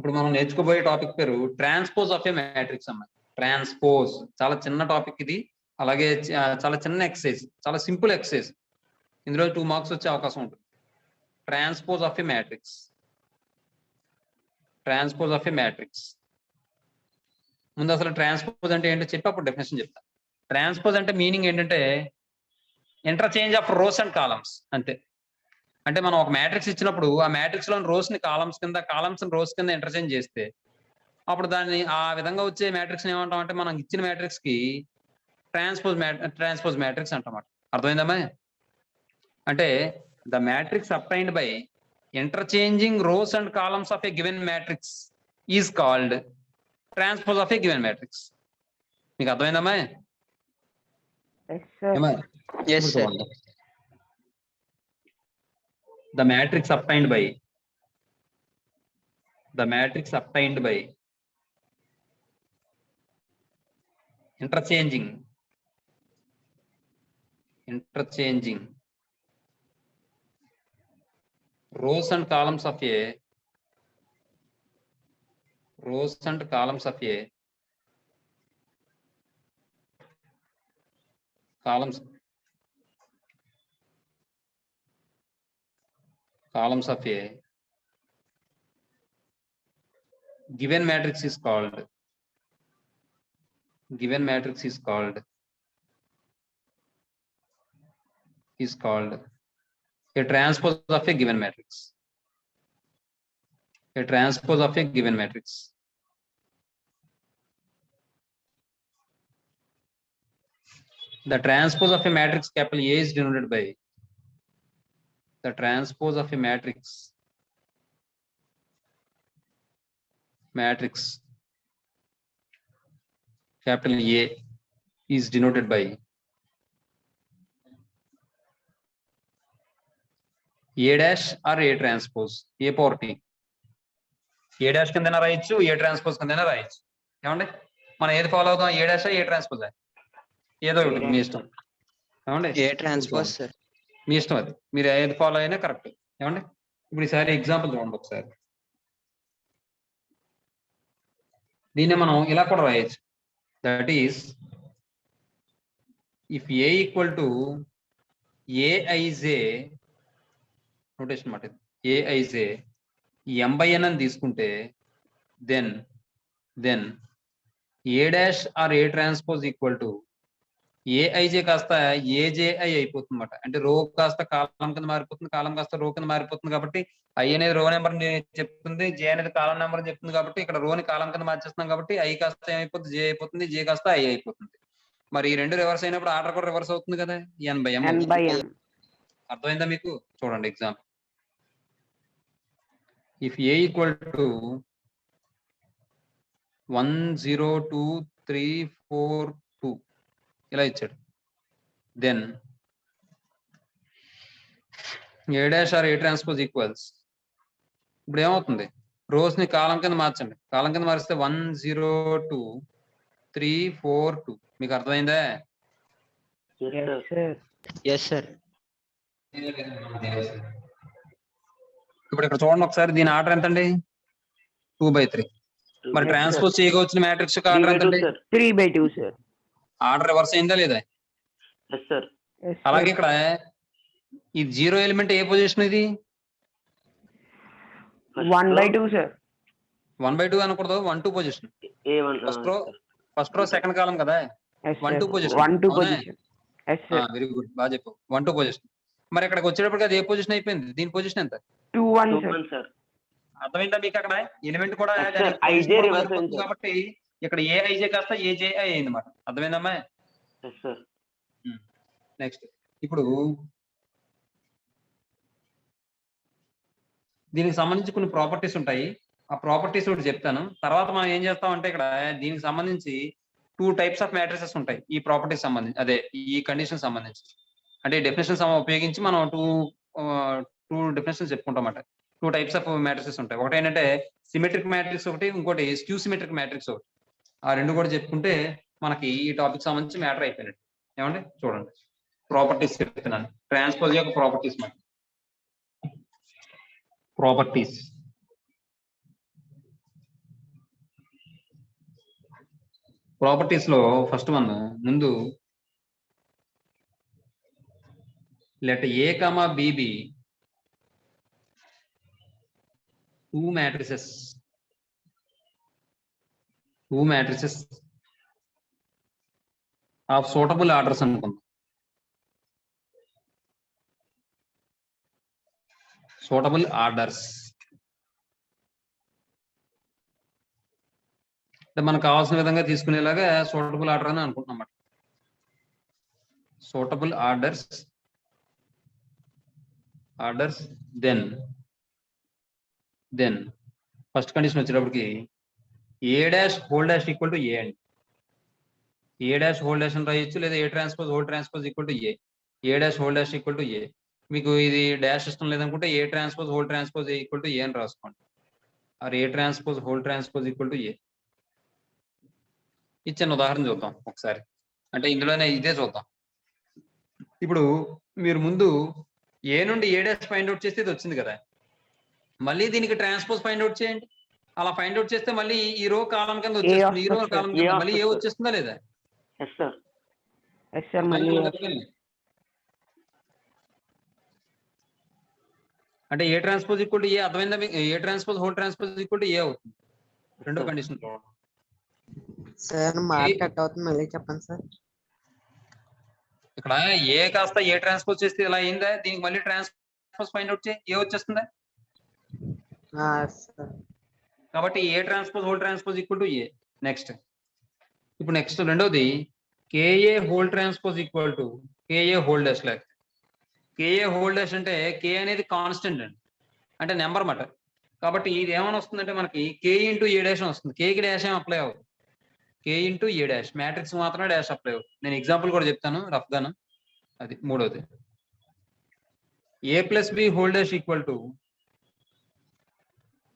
ఇప్పుడు మనం నేర్చుకోబోయే టాపిక్ పేరు ట్రాన్స్పోజ్ ఆఫ్ ఏ మ్యాట్రిక్స్ అన్నమాట. ట్రాన్స్పోజ్ చాలా చిన్న టాపిక్ ఇది. అలాగే చాలా చిన్న ఎక్సర్సైజ్, చాలా సింపుల్ ఎక్సర్సైజ్. ఇందులో 2 మార్క్స్ వచ్చే అవకాశం ఉంటుంది. Transpose of A matrix. Transpose of A matrix. ముందు అసలు ట్రాన్స్పోజ్ అంటే ఏంటో చెప్పి అప్పుడు డెఫినేషన్ చెప్తా. ట్రాన్స్పోజ్ అంటే మీనింగ్ ఏంటంటే interchange of rows and columns అంతే. అంటే మనం ఒక మ్యాట్రిక్స్ ఇచ్చినప్పుడు ఆ మ్యాట్రిక్స్ లోని రోస్ ని కాలమ్స్ కింద, కాలమ్స్ ని రోస్ కింద ఇంటర్చేంజ్ చేస్తే అప్పుడు దాన్ని ఆ విధంగా వచ్చే మ్యాట్రిక్స్ ఏమంటాం అంటే మనం ఇచ్చిన మ్యాట్రిక్స్ కి ట్రాన్స్పోజ్ మ్యాట్రిక్స్ అంటామాట. అర్థమైందమ్మా? అంటే the matrix obtained by interchanging rows and columns of a given matrix is called transpose of a given matrix. మీకు అర్థమైందమ్మా? Yes, sir. The matrix obtained by interchanging rows and columns of a columns of a given matrix is called a transpose of a given matrix. The transpose of a matrix capital A is denoted by the transpose of a matrix capital A is denoted by A dash or A transpose A power T. A dash కిందైనా రాయొచ్చు, A transpose కిందైనా రాయొచ్చు. ఏమండి మనం ఏది follow అవుతాం? A dash A transpose ఏదో ఒకటి మీ ఇష్టం. ఏమండి? A transpose, sir. మీ ఇష్టం, అది మీరు ఏది ఫాలో అయినా కరెక్ట్. ఏమండి ఇప్పుడు ఈసారి ఎగ్జాంపుల్ చూడండి ఒకసారి. దీన్ని మనం ఇలా కూడా రాయొచ్చు. That is if A equal to a i j notation మాట, ఏఐజే M/N అని తీసుకుంటే then A dash or A transpose equal to a i j కాస్త ఏజేఐ అయిపోతుంది అన్నమాట. అంటే రో కాస్త కాలం కింద మారిపోతుంది, కాలం కాస్త రో కింద మారిపోతుంది. కాబట్టి ఐ అనేది రో నెంబర్ చెప్తుంది, జే అనేది కాలం నెంబర్ చెప్తుంది. కాబట్టి ఇక్కడ రోని కాలం కింద మార్చేస్తున్నాం కాబట్టి ఐ కాస్త ఏమైపోతుంది? జే అయిపోతుంది, జే కాస్త ఐ అయిపోతుంది. మరి ఈ రెండు రివర్స్ అయినప్పుడు ఆర్డర్ కూడా రివర్స్ అవుతుంది కదా, N/M. అర్థమైందా మీకు? చూడండి example. If A equal to 1 0 2 3 4 2 ఇలా ఇచ్చాడు. Then A dash or A transpose equals, ఇప్పుడు ఏమవుతుంది? రోస్ ని కాలం కింద మార్చండి. కాలం కింద మారిస్తే 1 0 2 3 4 2. మీకు అర్థమైందా? Yes, sir. ఇప్పుడు ఇక్కడ చూడండి ఒకసారి, దీని ఆర్డర్ ఎంతండి? 2/3. మరి ట్రాన్స్పోజ్ చేయగా వచ్చిన మ్యాట్రిక్స్ యొక్క ఆర్డర్ ఎంతండి? 3/2, sir. ఆర్డర్ రివర్స్ అయిందా లేదా? అలాగే ఇక్కడ ఈ 0 ఎలిమెంట్ ఏ పొజిషన్? ఇది 1/2, sir. 1/2 అనకూడదు, 1 2 position. First row second column కదా, 1 2 పొజిషన్. 1 2 పొజిషన్. వెరీ గుడ్, బాగా చెప్పు. 1 2 పొజిషన్. మరి ఇక్కడికి వచ్చేటప్పటికి అది ఏ పొజిషన్ అయిపోయింది? దీని పొజిషన్ ఎంత? 2 1, sir. అర్థమైందా మీకు? అక్కడ ఎలిమెంట్ కూడా కాబట్టి ఇక్కడ ఏ ఐజే కాస్త ఏజేఐ అయింది అన్నమాట. అర్థమైందమ్మా? నెక్స్ట్ ఇప్పుడు దీనికి సంబంధించి కొన్ని ప్రాపర్టీస్ ఉంటాయి. ఆ ప్రాపర్టీస్ ఒకటి చెప్తాను. తర్వాత మనం ఏం చేస్తాం అంటే ఇక్కడ దీనికి సంబంధించి 2 types ఆఫ్ మ్యాట్రిసెస్ ఉంటాయి. ఈ ప్రాపర్టీస్ సంబంధించి, అదే ఈ కండిషన్ సంబంధించి, అంటే డెఫినేషన్ ఉపయోగించి మనం 2 డెఫినేషన్స్ చెప్పుకుంటాం అన్నమాట. 2 types ఆఫ్ మ్యాట్రిసెస్ ఉంటాయి. ఒకటి ఏంటంటే సిమెట్రిక్ మ్యాట్రిక్స్ ఒకటి, ఇంకోటి స్క్యూ సిమెట్రిక్ మ్యాట్రిక్స్ ఒకటి. ఆ రెండు కూడా చెప్పుకుంటే మనకి ఈ టాపిక్ సంబంధించి మ్యాటర్ అయిపోయినట్టు. ఏమండి చూడండి, ప్రాపర్టీస్ చెప్తున్నాను. ట్రాన్స్పోజ్ యొక్క ప్రాపర్టీస్ మాట. ప్రాపర్టీస్ ప్రాపర్టీస్ లో ఫస్ట్ వన్ ముందు let A comma B two matrices of suitable orders అనుకుందాం. suitable orders అంటే మనకు కావాల్సిన విధంగా తీసుకునేలాగా సూటబుల్ ఆర్డర్ అని అనుకుంటున్నాం అన్నమాట. Suitable orders then first condition వచ్చేటప్పటికి A dash whole dash equal to A అండి. ఏ డాష్ హోల్ డాష్ అని రాయొచ్చు, లేదా A transpose whole transpose equal to A. A dash whole dash equal to A. మీకు ఇది డాష్ ఇష్టం లేదనుకుంటే A transpose whole transpose equal to A అని రాసుకోండి. Or A transpose whole transpose equal to A. ఇచ్చిన ఉదాహరణ చూద్దాం ఒకసారి, అంటే ఇందులోనే ఇదే చూద్దాం. ఇప్పుడు మీరు ముందు ఏ నుండి ఏ డాష్ ఫైండ్ అవుట్ చేస్తే ఇది వచ్చింది కదా, మళ్ళీ దీనికి ట్రాన్స్పోజ్ ఫైండ్ అవుట్ చేయండి. అలా ఫైండ్ అవుట్ చేస్తే మళ్ళీ ఈ రో కాలం కింద వచ్చేస్తుంది, ఈ రో కాలం కింద మళ్ళీ ఏ వచ్చేస్తుందా లేదా? అంటే A transpose equal to A అర్థమైందా? A transpose whole transpose equal to A అవుతుంది రెండో కండిషన్. సార్ మార్క్ కట్ అవుతుంది, మళ్ళీ చెప్పండి సార్. ఇక్కడ ఏ కాస్త ఏ ట్రాన్స్పోజ్ చేస్తే ఇలా అయిందా, దీనికి మళ్ళీ ట్రాన్స్పోజ్ ఫైండ్ అవుట్ చేయి, ఏ వచ్చేస్తుందా? కాబట్టి A transpose whole transpose equal to A. Next ఇప్పుడు నెక్స్ట్ రెండోది K A whole transpose equal to K A whole dash. లేక కేఏ హోల్ డాష్ అంటే కే అనేది కాన్స్టెంట్ అండి, అంటే నెంబర్ అన్నమాట. కాబట్టి ఇది ఏమైనా వస్తుందంటే మనకి కే ఇంటూ ఏ డాష్ వస్తుంది. కేకి డాష్ ఏం అప్లై అవ్వదు, కే ఇంటూ ఏ డాష్. మ్యాట్రిక్స్ మాత్రమే డాష్ అప్లై అవుతుంది. నేను ఎగ్జాంపుల్ కూడా చెప్తాను రఫ్ గాను. అది మూడోది A plus B whole dash equal to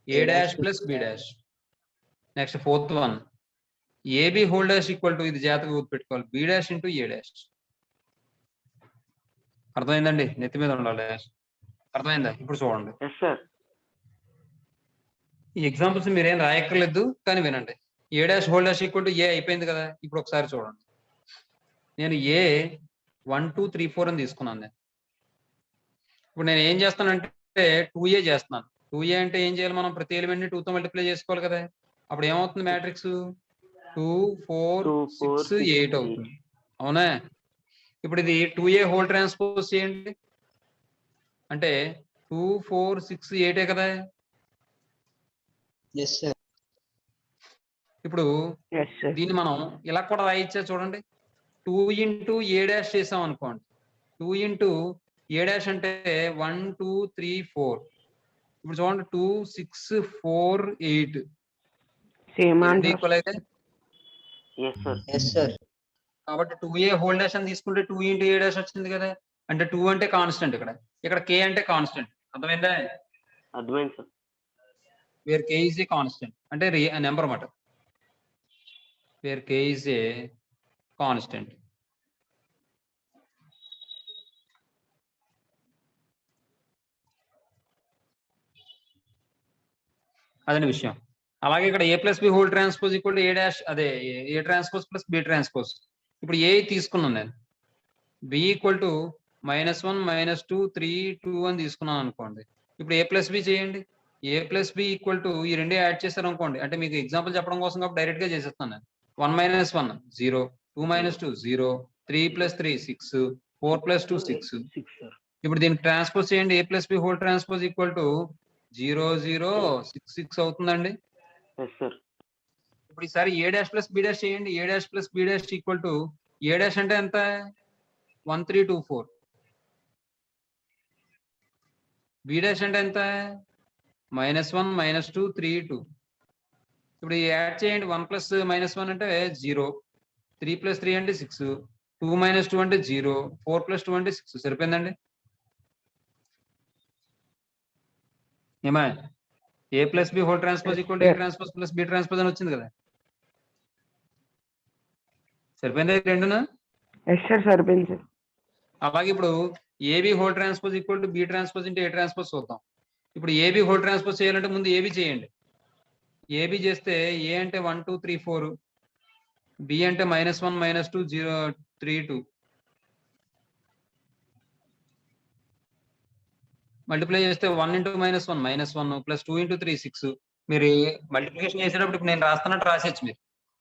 A dash plus B dash. Next fourth one A B whole dash equal to, ఇది జాగ్రత్తగా గుర్తుపెట్టుకోవాలి, బి డాష్ ఇంటూ ఏ డాష్. అర్థమైందండి? నెత్తి మీద ఉండాలి. అర్థమైందా? ఇప్పుడు చూడండి ఈ ఎగ్జాంపుల్స్ మీరేం రాయక్కర్లేదు, కానీ వినండి. A dash whole dash equal to A అయిపోయింది కదా. ఇప్పుడు ఒకసారి చూడండి, నేను ఏ 1 2 3 4 అని తీసుకున్నాను. నేను ఇప్పుడు నేను ఏం చేస్తానంటే 2a చేస్తున్నాను. 2a అంటే ఏం చేయాలి, మనం ప్రతి ఎలిమెంట్ ని 2 తో మల్టిప్లై చేసుకోవాలి కదా. అప్పుడు ఏమవుతుంది, మ్యాట్రిక్స్ 2 4 6 8 అవుతుంది, అవునా? ఇప్పుడు ఇది 2a హోల్ ట్రాన్స్పోజ్ చేయండి, అంటే 2 4 6 8 కదా. ఇప్పుడు దీన్ని మనం ఇలా కూడా రాయించా చూడండి. 2 ఇంటూ ఏ డాష్ చేసాం అనుకోండి. 2 ఇంటూ ఏ డాష్ అంటే 1 2 3 4. ఇప్పుడు చూడండి 2 6 4 8 ఈక్వల్ అయితే కాబట్టి 2a హోల్ డాష్ అని తీసుకుంటే 2 ఇంటూ ఏ డాష్ వచ్చింది కదా. అంటే 2 అంటే కాన్స్టెంట్, ఇక్కడ k అంటే కాన్స్టెంట్. అర్థమైందా? అర్థమైంది sir. Where k is a constant అంటే నెంబర్ అన్నమాట. Where k is a constant. అదే విషయం. అలాగే ఇక్కడ A plus B whole transpose equal to A dash, అదే A transpose plus B transpose. ఇప్పుడు ఏ తీసుకున్నాను నేను, బి ఈక్వల్ టు -1 -2 3 2 అని తీసుకున్నాను అనుకోండి. ఇప్పుడు ఏ ప్లస్ బి చేయండి. A plus B equal to ఈ రెండే యాడ్ చేశారు అనుకోండి, అంటే మీకు ఎగ్జాంపుల్ చెప్పడం కోసం కాబట్టి డైరెక్ట్ గా చేసేస్తాను నేను. 1 - 1 0, 2 - 2 0, 3 + 3 6, 4 + 2 6. ఇప్పుడు దీనికి ట్రాన్స్పోజ్ చేయండి. A plus B whole transpose equal to 0 0 6 6 అవుతుందండి. ఇప్పుడు ఈసారి A dash plus B dash చేయండి. A dash plus B dash equal to A dash అంటే ఎంత, 1 3 2 4. బి డాష్ అంటే ఎంత, -1 -2 3 2. ఇప్పుడు యాడ్ చేయండి. 1 + -1 అంటే 0, 3 + 3 అంటే 6, 2 - 2 అంటే 0, 4 + 2 అంటే 6. సరిపోయిందండి. ఏమా A plus B whole transpose equal to A transpose plus B transpose అని వచ్చింది కదా. సరిపోయింది రెండునా? సరిపోయింది సార్. అలాగే ఇప్పుడు A B whole transpose equal to B transpose into A transpose చూద్దాం. ఇప్పుడు ఏబి హోల్ ట్రాన్స్పోజ్ చేయాలంటే ముందు ఏబి చేయండి. ఏబి చేస్తే ఏ అంటే 1 2 3 4, బి అంటే -1 -2 0 3 2 మల్టిప్లై చేస్తే 1 × -1 -1 ప్లస్ 2 × 3 6. మీరు మల్టిప్లికేషన్ చేసేటప్పుడు ఇప్పుడు నేను రాస్తున్నట్టు రాసేచ్చు మీరు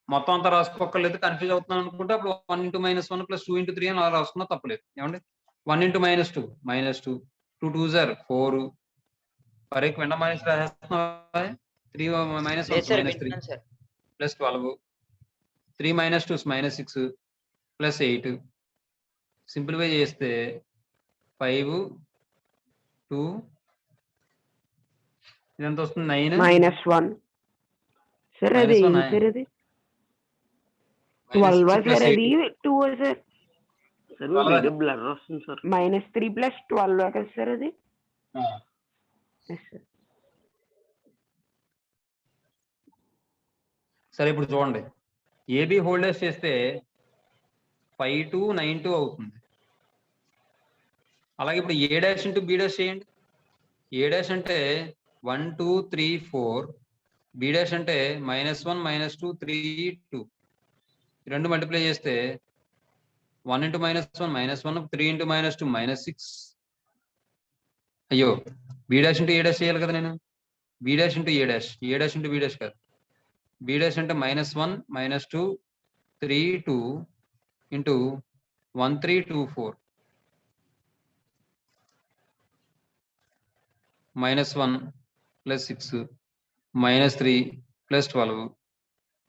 మొత్తం అంతా రాసుకోక్కర్లేదు. కన్ఫ్యూజ్ అవుతున్నాను అనుకుంటే అప్పుడు 1 × -1 ప్లస్ 2 × 3 అని అలా రాసుకున్నా తప్పలేదు. ఏమండి 1 × -2 -2 2 2s are 4 పరే వెంట మైనస్ రాసేస్తున్నా 3 -1 -3 ప్లస్ 12 3 - 2 -6 ప్లస్ 8 సింప్లిఫై చేస్తే 5 2 ఇదంతా వస్తుంది 9 -1 సార్ అది -1 ఏంటి సార్ అది 12 సార్ అది 2 సార్ సార్ వీడియో బ్లర్ వస్తుంది సార్. -3 + 12 కదా సార్ అది. Yes, sir. సరే ఇప్పుడు చూడండి ఏబి హోల్డర్స్ చేస్తే 5 2 9 2 అవుతుంది. అలాగే ఇప్పుడు ఏ డాష్ ఇంటూ బి డాష్ చేయండి. ఏ డాష్ అంటే 1 2 3 4 బి డాష్ అంటే -1 -2 3 2 రెండు మల్టిప్లై చేస్తే 1 × -1 -1 3 × -2 -6 అయ్యో బి డాష్ ఇంటూ ఏ డాష్ చేయాలి కదా నేను బి డాష్ ఇంటూ ఏ డాష్ ఇంటూ బి డాష్ కాదు బి డాష్ అంటే -1 -2 3 2 into 1 3 2 4 -1 plus 6 -3 plus 12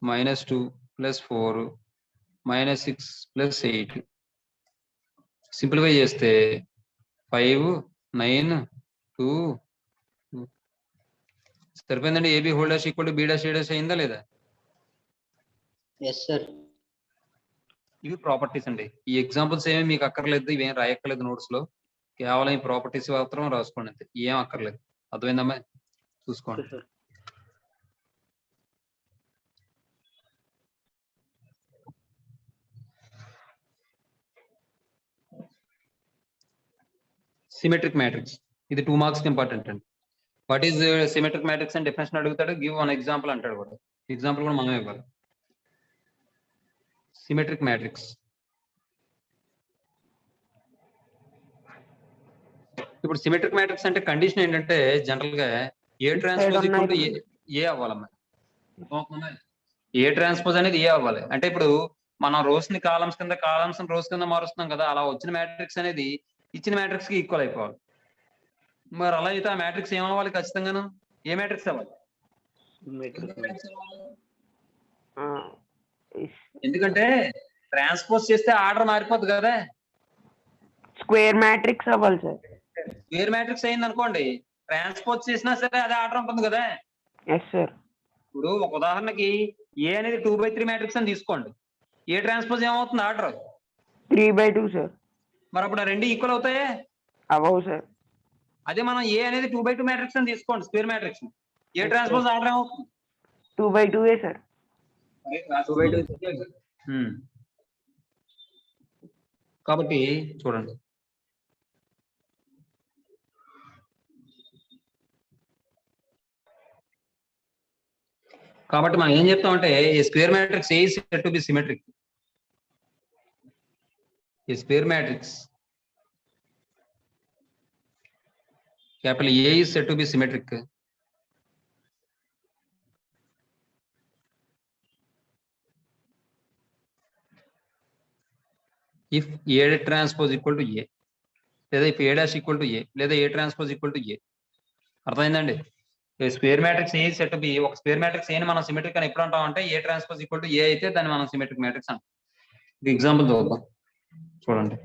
-2 plus 4 -6 plus 8 simplify చేస్తే 5 9 2 సరిపోయిందండి. A B holders equal to B dash A dash అయిందా లేదా? Yes sir. ఇవి ప్రాపర్టీస్ అండి. ఈ ఎగ్జాంపుల్స్ ఏమి మీకు అక్కర్లేదు, ఇవేం రాయక్కర్లేదు నోట్స్ లో. కేవలం ఈ ప్రాపర్టీస్ మాత్రం రాసుకోండి అంతే, ఏం అక్కర్లేదు. అర్థమైందమ్మా? చూసుకోండి. సిమెట్రిక్ మ్యాట్రిక్స్ ఇది 2 మార్క్స్ ఇంపార్టెంట్ అండి. వాట్ ఈస్ సిమెట్రిక్ మ్యాట్రిక్స్ అని డెఫినేషన్ అడుగుతాడు, గివ్ వన్ ఎగ్జాంపుల్ అంటాడు కూడా. ఎగ్జాంపుల్ కూడా మనం ఇవ్వాలి. సిమెట్రిక్ మ్యాట్రిక్స్ ఇప్పుడు సిమెట్రిక్ మ్యాట్రిక్స్ అంటే కండిషన్ ఏంటంటే జనరల్ గా A transpose equal to A అవ్వాలమ్మా. ఏ ట్రాన్స్పోజ్ అనేది ఏ అవ్వాలి అంటే ఇప్పుడు మనం రోస్ ని కాలమ్స్ కింద కాలమ్స్ రోస్ కింద మారుస్తున్నాం కదా, అలా వచ్చిన మ్యాట్రిక్స్ అనేది ఇచ్చిన మ్యాట్రిక్స్ కి ఈక్వల్ అయిపోవాలి. మరి అలా అయితే ఆ మ్యాట్రిక్స్ ఏమవ్వాలి ఖచ్చితంగాను? ఏ మ్యాట్రిక్స్ అవ్వాలి? ఎందుకంటే ట్రాన్స్పోజ్ చేస్తే ఆర్డర్ మారిపోద్ది కదా. స్క్వేర్ మ్యాట్రిక్స్ అవ్వాలి సార్. స్క్వేర్ మ్యాట్రిక్స్ అయింది అనుకోండి, ట్రాన్స్పోజ్ చేసినా సరే అదే ఆర్డర్ ఉంటుంది కదా. Yes sir. ఇప్పుడు ఒక ఉదాహరణకి ఏ అనేది 2/3 మ్యాట్రిక్స్ అని తీసుకోండి, ఏ ట్రాన్స్పోజ్ ఏమవుతుంది ఆర్డర్? 3/2 సార్. మరి అప్పుడు ఆ రెండు ఈక్వల్ అవుతాయే? అవ్వవు సార్. అదే మనం ఏ అనేది 2/2 మ్యాట్రిక్స్ అని తీసుకోండి, square matrix, A transpose order ఏమవుతుంది? 2/2 సార్. కాబట్టి చూడండి, కాబట్టి మనం ఏం చెప్తామంటే A square matrix A is said to be symmetric. A square matrix capital A is said to be symmetric if A transpose equal to A, లేదా if A dash equal to A, లేదా A transpose equal to A. అర్థమైందండి? Square matrix A set B, ఒక square matrix ఏని మనం symmetric అని ఎప్పుడు అంటాం అంటే A transpose equal to A అయితే దాన్ని మనం సిమెట్రిక్ మ్యాట్రిక్స్ అంటాం. ఎగ్జాంపుల్ చూద్దాం, చూడండి.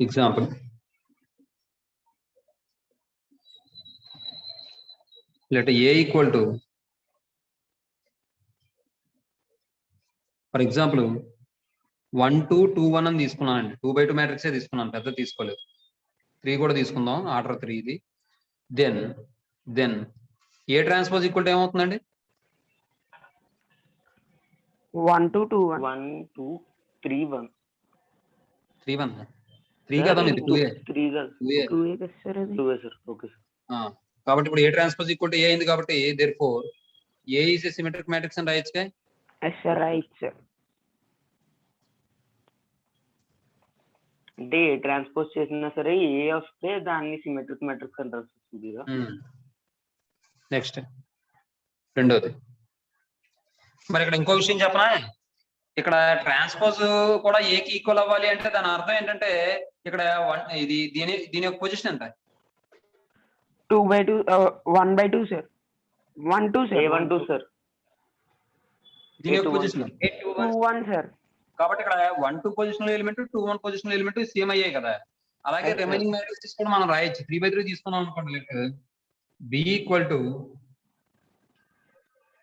Example let A equal to, for example 1 2 2 1 అని తీసుకున్నానండి. 2/2 మ్యాట్రిక్సే తీసుకున్నాను, పెద్ద తీసుకోలేదు. 3 కూడా తీసుకుందాం, ఆర్డర్ 3 ఇది. Then A transpose equal to ఏమవుతుందండి? 1 2 2 1 1 2 3 1 3 1 3 కదా ఇది 2a 3 కాదు 2a 2A కదా సార్ అది 2 సార్ ఓకే సార్ కాబట్టి ఇప్పుడు A transpose equal to A అయింది కాబట్టి therefore A is a symmetric matrix అని రాయొచ్చుగా. Yes sir right sir. అంటే ఏ ట్రాన్స్పోజ్ చేసినా సరే ఏ వస్తే దాన్ని సిమెట్రిక్ మ్యాట్రిక్స్ అంటారు సార్. నెక్స్ట్ రెండోది. మరి ఇక్కడ ఇంకో విషయం చెప్పనా, ఇక్కడ ట్రాన్స్పోజ్ కూడా ఏకి ఈక్వల్ అవ్వాలి అంటే దాని అర్థం ఏంటంటే ఇక్కడ ఇది దీని యొక్క పొజిషన్ ఎంత? 2/2 1/2 సార్ 1/2 సార్ A12 సార్ దీని యొక్క పొజిషన్ 2/1 సార్. కాబట్టి ఇక్కడ 1-2 position element 2-1 position element same అయ్యాయి కదా. అలాగే Yes, sir. రిమైనింగ్ మ్యాట్రిక్స్ కూడా మనం రాయొచ్చు. 3/3 తీసుకున్నాం అనుకోండి, లెట్ B ఈక్వల్ టు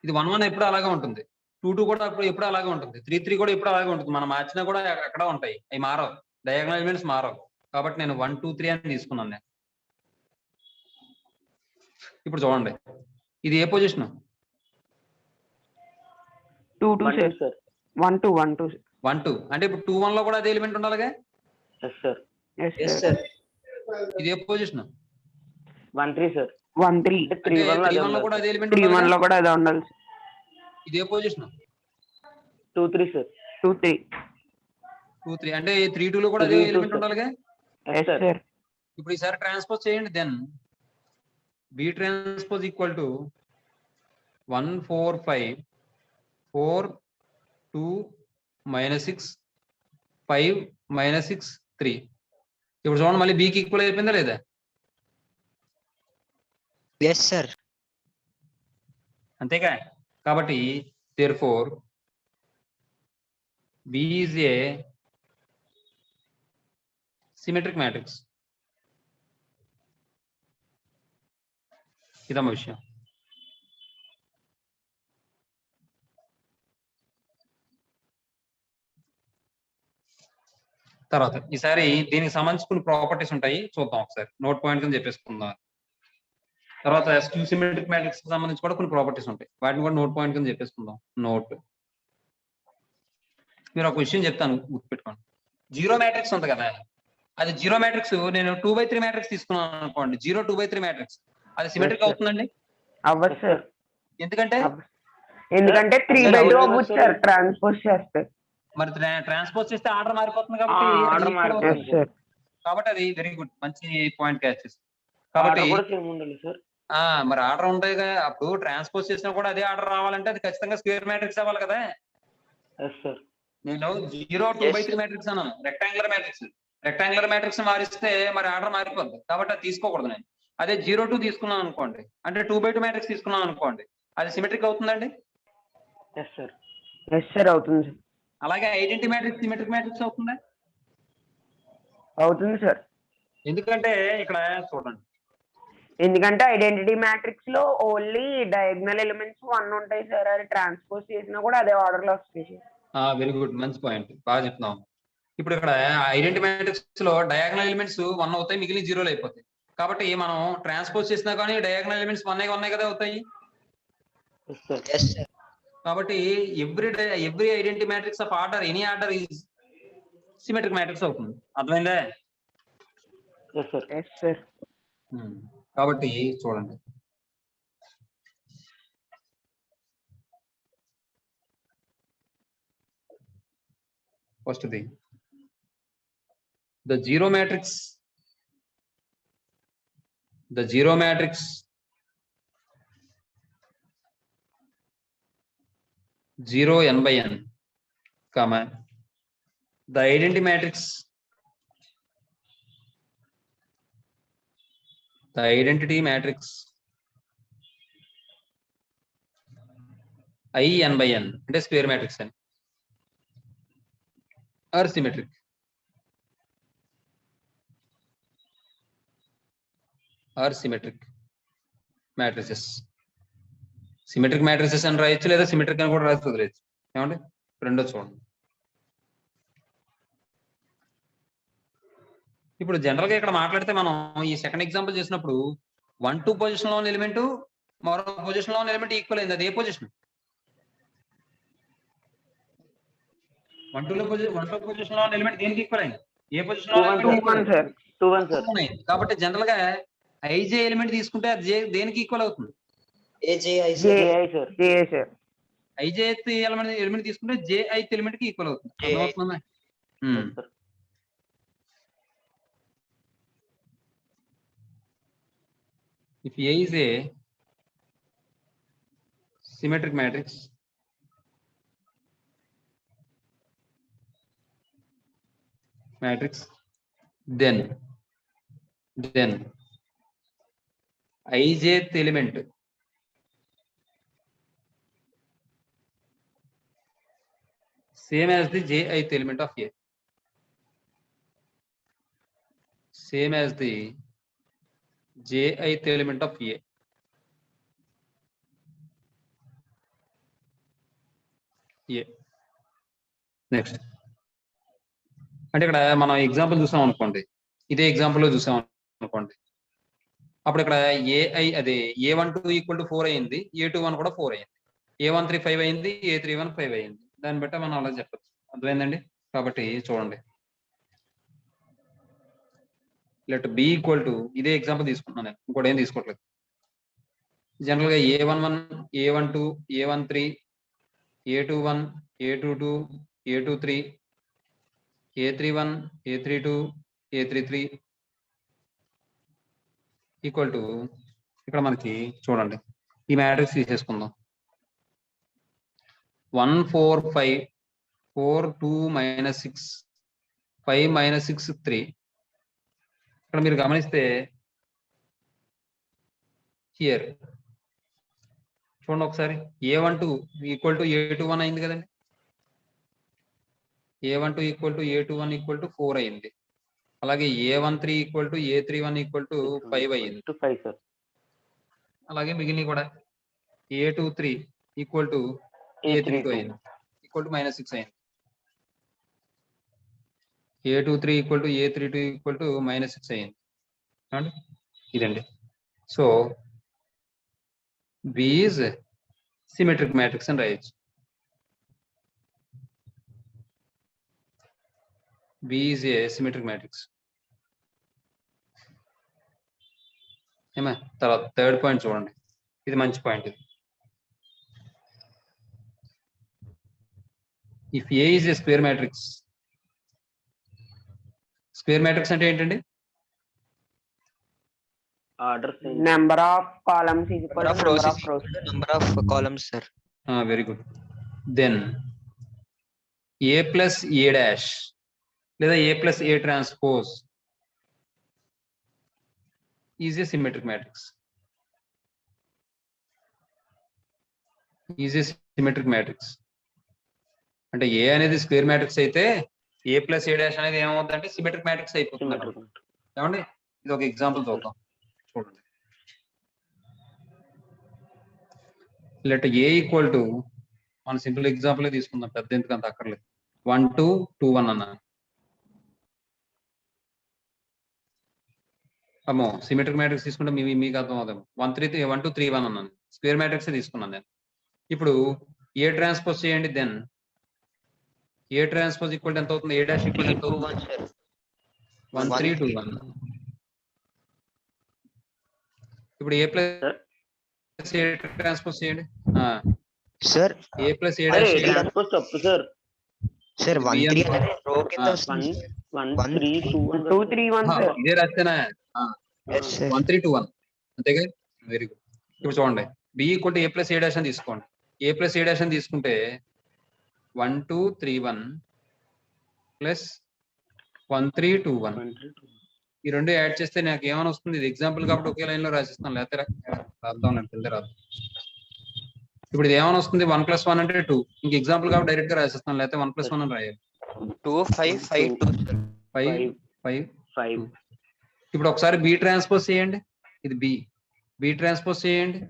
ఇది 1-1 ఎప్పుడు అలాగే ఉంటుంది, 2-2 కూడా ఎప్పుడు అలాగే ఉంటుంది, 3-3 కూడా ఎప్పుడు అలాగే ఉంటుంది. మనం మార్చినా కూడా అక్కడ ఉంటాయి, అవి మారవు, డయాగనల్ ఎలిమెంట్స్ మారవు. కాబట్టి నేను 1, 2, 3 అని తీసుకున్నాను నేను. ఇప్పుడు చూడండి ఇది ఏ పొజిషన్? 2/2 సార్ 1/2 1-2 అంటే ఇప్పుడు 2-1 లో కూడా అదే ఎలిమెంట్ ఉండాలిగా. Yes sir yes sir. ఇది ఏ పొజిషన్? 1-3 సార్ 1/3 అంటే 3-1 లో కూడా అదే ఎలిమెంట్ 3/1 లో కూడా అదే ఉండాలి. ఇది ఏ పొజిషన్? 2-3 సార్ 2/3 2-3 అంటే 3-2 లో కూడా అదే 3-2 ఎలిమెంట్ sir. ఉండాలిగా. Yes sir. ఇప్పుడు ఈసారి ట్రాన్స్పోజ్ చేయండి. Then B transpose equal to 1 4 5 4 2 -6 5 -6 3. ఇప్పుడు చూడండి మళ్ళీ B కి ఈక్వల్ అయిపోయిందా లేదా? Yes sir. అంతేగా. కాబట్టి therefore B is a symmetric matrix. ఇదమ్మ విషయం. తర్వాత ఈసారి దీనికి సంబంధించి కొన్ని ప్రాపర్టీస్ ఉంటాయి, చూద్దాం ఒకసారి. నోట్ పాయింట్ కింద చెప్పేసుకుందాం. తర్వాత స్క్యూ సిమెట్రిక్ మ్యాట్రిక్స్ కి సంబంధించి కూడా కొన్ని ప్రాపర్టీస్ ఉంటాయి, వాటిని కూడా నోట్ పాయింట్ కింద చెప్పేసుకుందాం. నోట్ మీరు ఒక విషయం చెప్తాను, గుర్తుపెట్టుకోండి. జీరో మ్యాట్రిక్స్ ఉంది కదా, అది జీరో మ్యాట్రిక్స్ నేను 2/3 మ్యాట్రిక్స్ తీసుకున్నాను అనుకోండి, 0-2/3 మ్యాట్రిక్స్, అది సిమెట్రిక్ అవుతుందండి? అవ్వదు సార్. ఎందుకంటే 3/2 అవ్వచ్చు సార్ ట్రాన్స్పోజ్ చేస్తే. మరి ట్రాన్స్పోజ్ చేస్తే ఆర్డర్ మారిపోతుంది ఆర్డర్ కాబట్టి మారిపోతుంది. సార్. కాబట్టి అది వెరీ గుడ్, మంచి పాయింట్ క్యాచ్ చేస్తుంది. కాబట్టి కూడా సేమ్ ఉండాలి సార్. మరి ఆర్డర్ ఉంటాయి కదా, అప్పుడు ట్రాన్స్పోజ్ చేసినా కూడా అదే ఆర్డర్ రావాలంటే అది ఖచ్చితంగా స్క్వేర్ మ్యాట్రిక్స్ అవ్వాలి కదా. Yes sir. నేను 0-2/3 మ్యాట్రిక్స్ అన్నాను, రెక్టాంగులర్ మ్యాట్రిక్స్ మారిస్తే మరి ఆర్డర్ మారిపోద్ది, కాబట్టి అది తీసుకోకూడదు. నేను అదే 0-2 తీసుకున్నాను అనుకోండి, అంటే 2/2 మ్యాట్రిక్స్ తీసుకున్నాను అనుకోండి, అది సిమెట్రిక్ అవుతుందండి. Yes sir. ఎస్ సార్ అవుతుంది సార్. అలాగే ఐడెంటిటీ మ్యాట్రిక్స్ సిమెట్రిక్ మ్యాట్రిక్స్ అవుతుందా? అవుతుంది సార్. ఎందుకంటే ఇక్కడ చూడండి, ఎందుకంటే ఐడెంటిటీ మ్యాట్రిక్స్ లో ఓన్లీ డయాగ్నల్ ఎలిమెంట్స్ 1 ఉంటాయి సార్, అది ట్రాన్స్పోజ్ చేసినా కూడా అదే ఆర్డర్ లో వస్తాయి సార్. వెరీ గుడ్, మంచి పాయింట్, బాగా చెప్తున్నాం. ఇప్పుడు ఇక్కడ ఐడెంటిటీ మ్యాట్రిక్స్ లో డయాగనల్ ఎలిమెంట్స్ 1 అవుతాయి, మిగిలిన 0 అయిపోతాయి. కాబట్టి మనం ట్రాన్స్పోజ్ చేసినా కానీ డయాగనల్ ఎలిమెంట్స్ 1 కదా అవుతాయి. Yes sir. కాబట్టి every identity matrix of order any order is symmetric matrix అవుతుంది. అర్థమైందా? Yes sir. Yes sir. కాబట్టి చూడండి, first the the zero matrix 0 n by n, comma the identity matrix I n by n అంటే square matrix అని are symmetric. matrices. Symmetric matrices అని రాయొచ్చు, లేదా symmetric అని కూడా రాసి వదిలేయచ్చు. ఏమండి రెండో చూడండి. ఇప్పుడు జనరల్ గా ఇక్కడ మాట్లాడితే మనం ఈ సెకండ్ ఎగ్జాంపుల్ చేసినప్పుడు 1-2 పొజిషన్ లో ఉన్న ఎలిమెంట్ మరో పొజిషన్ లో ఉన్న ఎలిమెంట్ ఈక్వల్ అయింది, అది ఏ పొజిషన్? 1-2 పొజిషన్ లో ఉన్న ఎలిమెంట్ దేనికి ఈక్వల్ అయింది? ఏ పొజిషన్ 2-1 సార్ 2-1 సార్. ఉన్నాయి కాబట్టి జనరల్ గా ఐజే ఎలిమెంట్ తీసుకుంటే అది దేనికి ఈక్వల్ అవుతుంది? AJI జే జేఐ సార్. జే సార్ ఐజే ఎలిమెంట్ తీసుకుంటే జే ఎలిమెంట్ కి ఈక్వల్ అవుతుంది. JI. అర్థమవుతుందా? Yes, sir. If A is a symmetric matrix, then ijth element same as the jith element of A, same as the jith element of A. Next అంటే ఇక్కడ మనం example చూసాం అనుకోండి, ఇదే ఎగ్జాంపుల్ లో చూసాం అనుకోండి, అప్పుడు ఇక్కడ ఏఐ అదే A12 = 4 అయింది, A21 కూడా 4 అయింది, A13 5 అయింది, A31 5 అయింది. దాన్ని బట్టి మనం అలా చెప్పచ్చు. అర్థమైందండి? కాబట్టి చూడండి, లెట్ B = ఇదే ఎగ్జాంపుల్ తీసుకుంటున్నాను నేను, ఇంకోటి ఏం తీసుకోవట్లేదు. జనరల్ గా A11 A12 A13 A21 A22 A23 A31 A32 A33 equal to ఇక్కడ మనకి చూడండి ఈ మ్యాట్రిక్స్ తీసేసుకుందాం. 1 4 5 4 2 -6 5 -6 3. ఇక్కడ మీరు గమనిస్తే హియర్ చూడండి ఒకసారి, A12 = A21 అయింది కదండి, A12 = A21 = 4 అయింది. అలాగే A13 = A31 = 5 అయింది. 5 సార్. అలాగే మిగిలినవి కూడా A23 = A32 అయింది, -6 అయింది. A23 = A32 -6 అయింది. చూడండి ఇదండి. So B is symmetric matrix అని రాయొచ్చు. B is a symmetric matrix. ఏమా తర్వాత థర్డ్ పాయింట్ చూడండి, ఇది మంచి పాయింట్. ఇది if A is a square matrix, square matrix అంటే ఏంటండి? Order number of columns is equal to number of rows. number of columns, sir. Very good. Then A plus A dash లేదా A plus A transpose is a symmetric matrix. Is a symmetric matrix. అంటే A అనేది square matrix అయితే A plus A dash అనేది ఏమవుతుందంటే symmetric matrix అయిపోతుంది. ఏమండి? ఇది ఒక ఎగ్జాంపుల్ చూద్దాం. చూడండి, లెట్ A = మన సింపుల్ ఎగ్జాంపుల్ తీసుకుందాం, పెద్ద ఎందుకంత అక్కర్లేదు. 1 2 2 1 అన్నాను. అమ్మో సిమెట్రిక్ మ్యాట్రిక్స్ తీసుకుంటే మీకు అర్థం అవుతాము. 1 2 3 1 అన్నాను, స్క్వేర్ మ్యాట్రిక్స్ తీసుకున్నాను నేను. ఇప్పుడు A ట్రాన్స్పోజ్ చేయండి. దెన్ A ట్రాన్స్పోజ్ ఈక్వల్ ఎంత అవుతుంది? A డాష్ ఈక్వల్ ఎంత అవుతుంది? 1 3 2 1. ఇప్పుడు A ప్లస్ A ట్రాన్స్పోజ్ చేయండి. Sir, A plus A dash transpose తప్పు సార్. sir, 1 3 అనేది రో కింద 1 వస్తుంది. 1 3 2 1 2 3 1 సార్. ఇదే రాస్తేనా? Yes, sir. 1 3 2 1 అంతేగా? Very good. ఇప్పుడు చూడండి, B = A plus A dash అని తీసుకోండి. A plus A dash అని తీసుకుంటే 1 2 3 1 ప్లస్ 1 3 2 1. ఈ రెండు యాడ్ చేస్తే నాకు ఏమైనా వస్తుంది? ఇది ఎగ్జాంపుల్ కాబట్టి ఒకే లైన్ లో రాసిస్తాను, లేకపోతే రాద్దాం నాకు తెలియదు రాదు. ఇప్పుడు ఇది ఏమైనా వస్తుంది? 1 + 1 అంటే 2. ఇంక ఎగ్జాంపుల్ కాబట్టి డైరెక్ట్ గా రాసిస్తాను, లేకపోతే 1 + 1 అని రాయాలి. 2 5 5 2, sir. 5 5 5. ఇప్పుడు ఒకసారి B ట్రాన్స్పోజ్ చేయండి. ఇది B ట్రాన్స్పోజ్ చేయండి.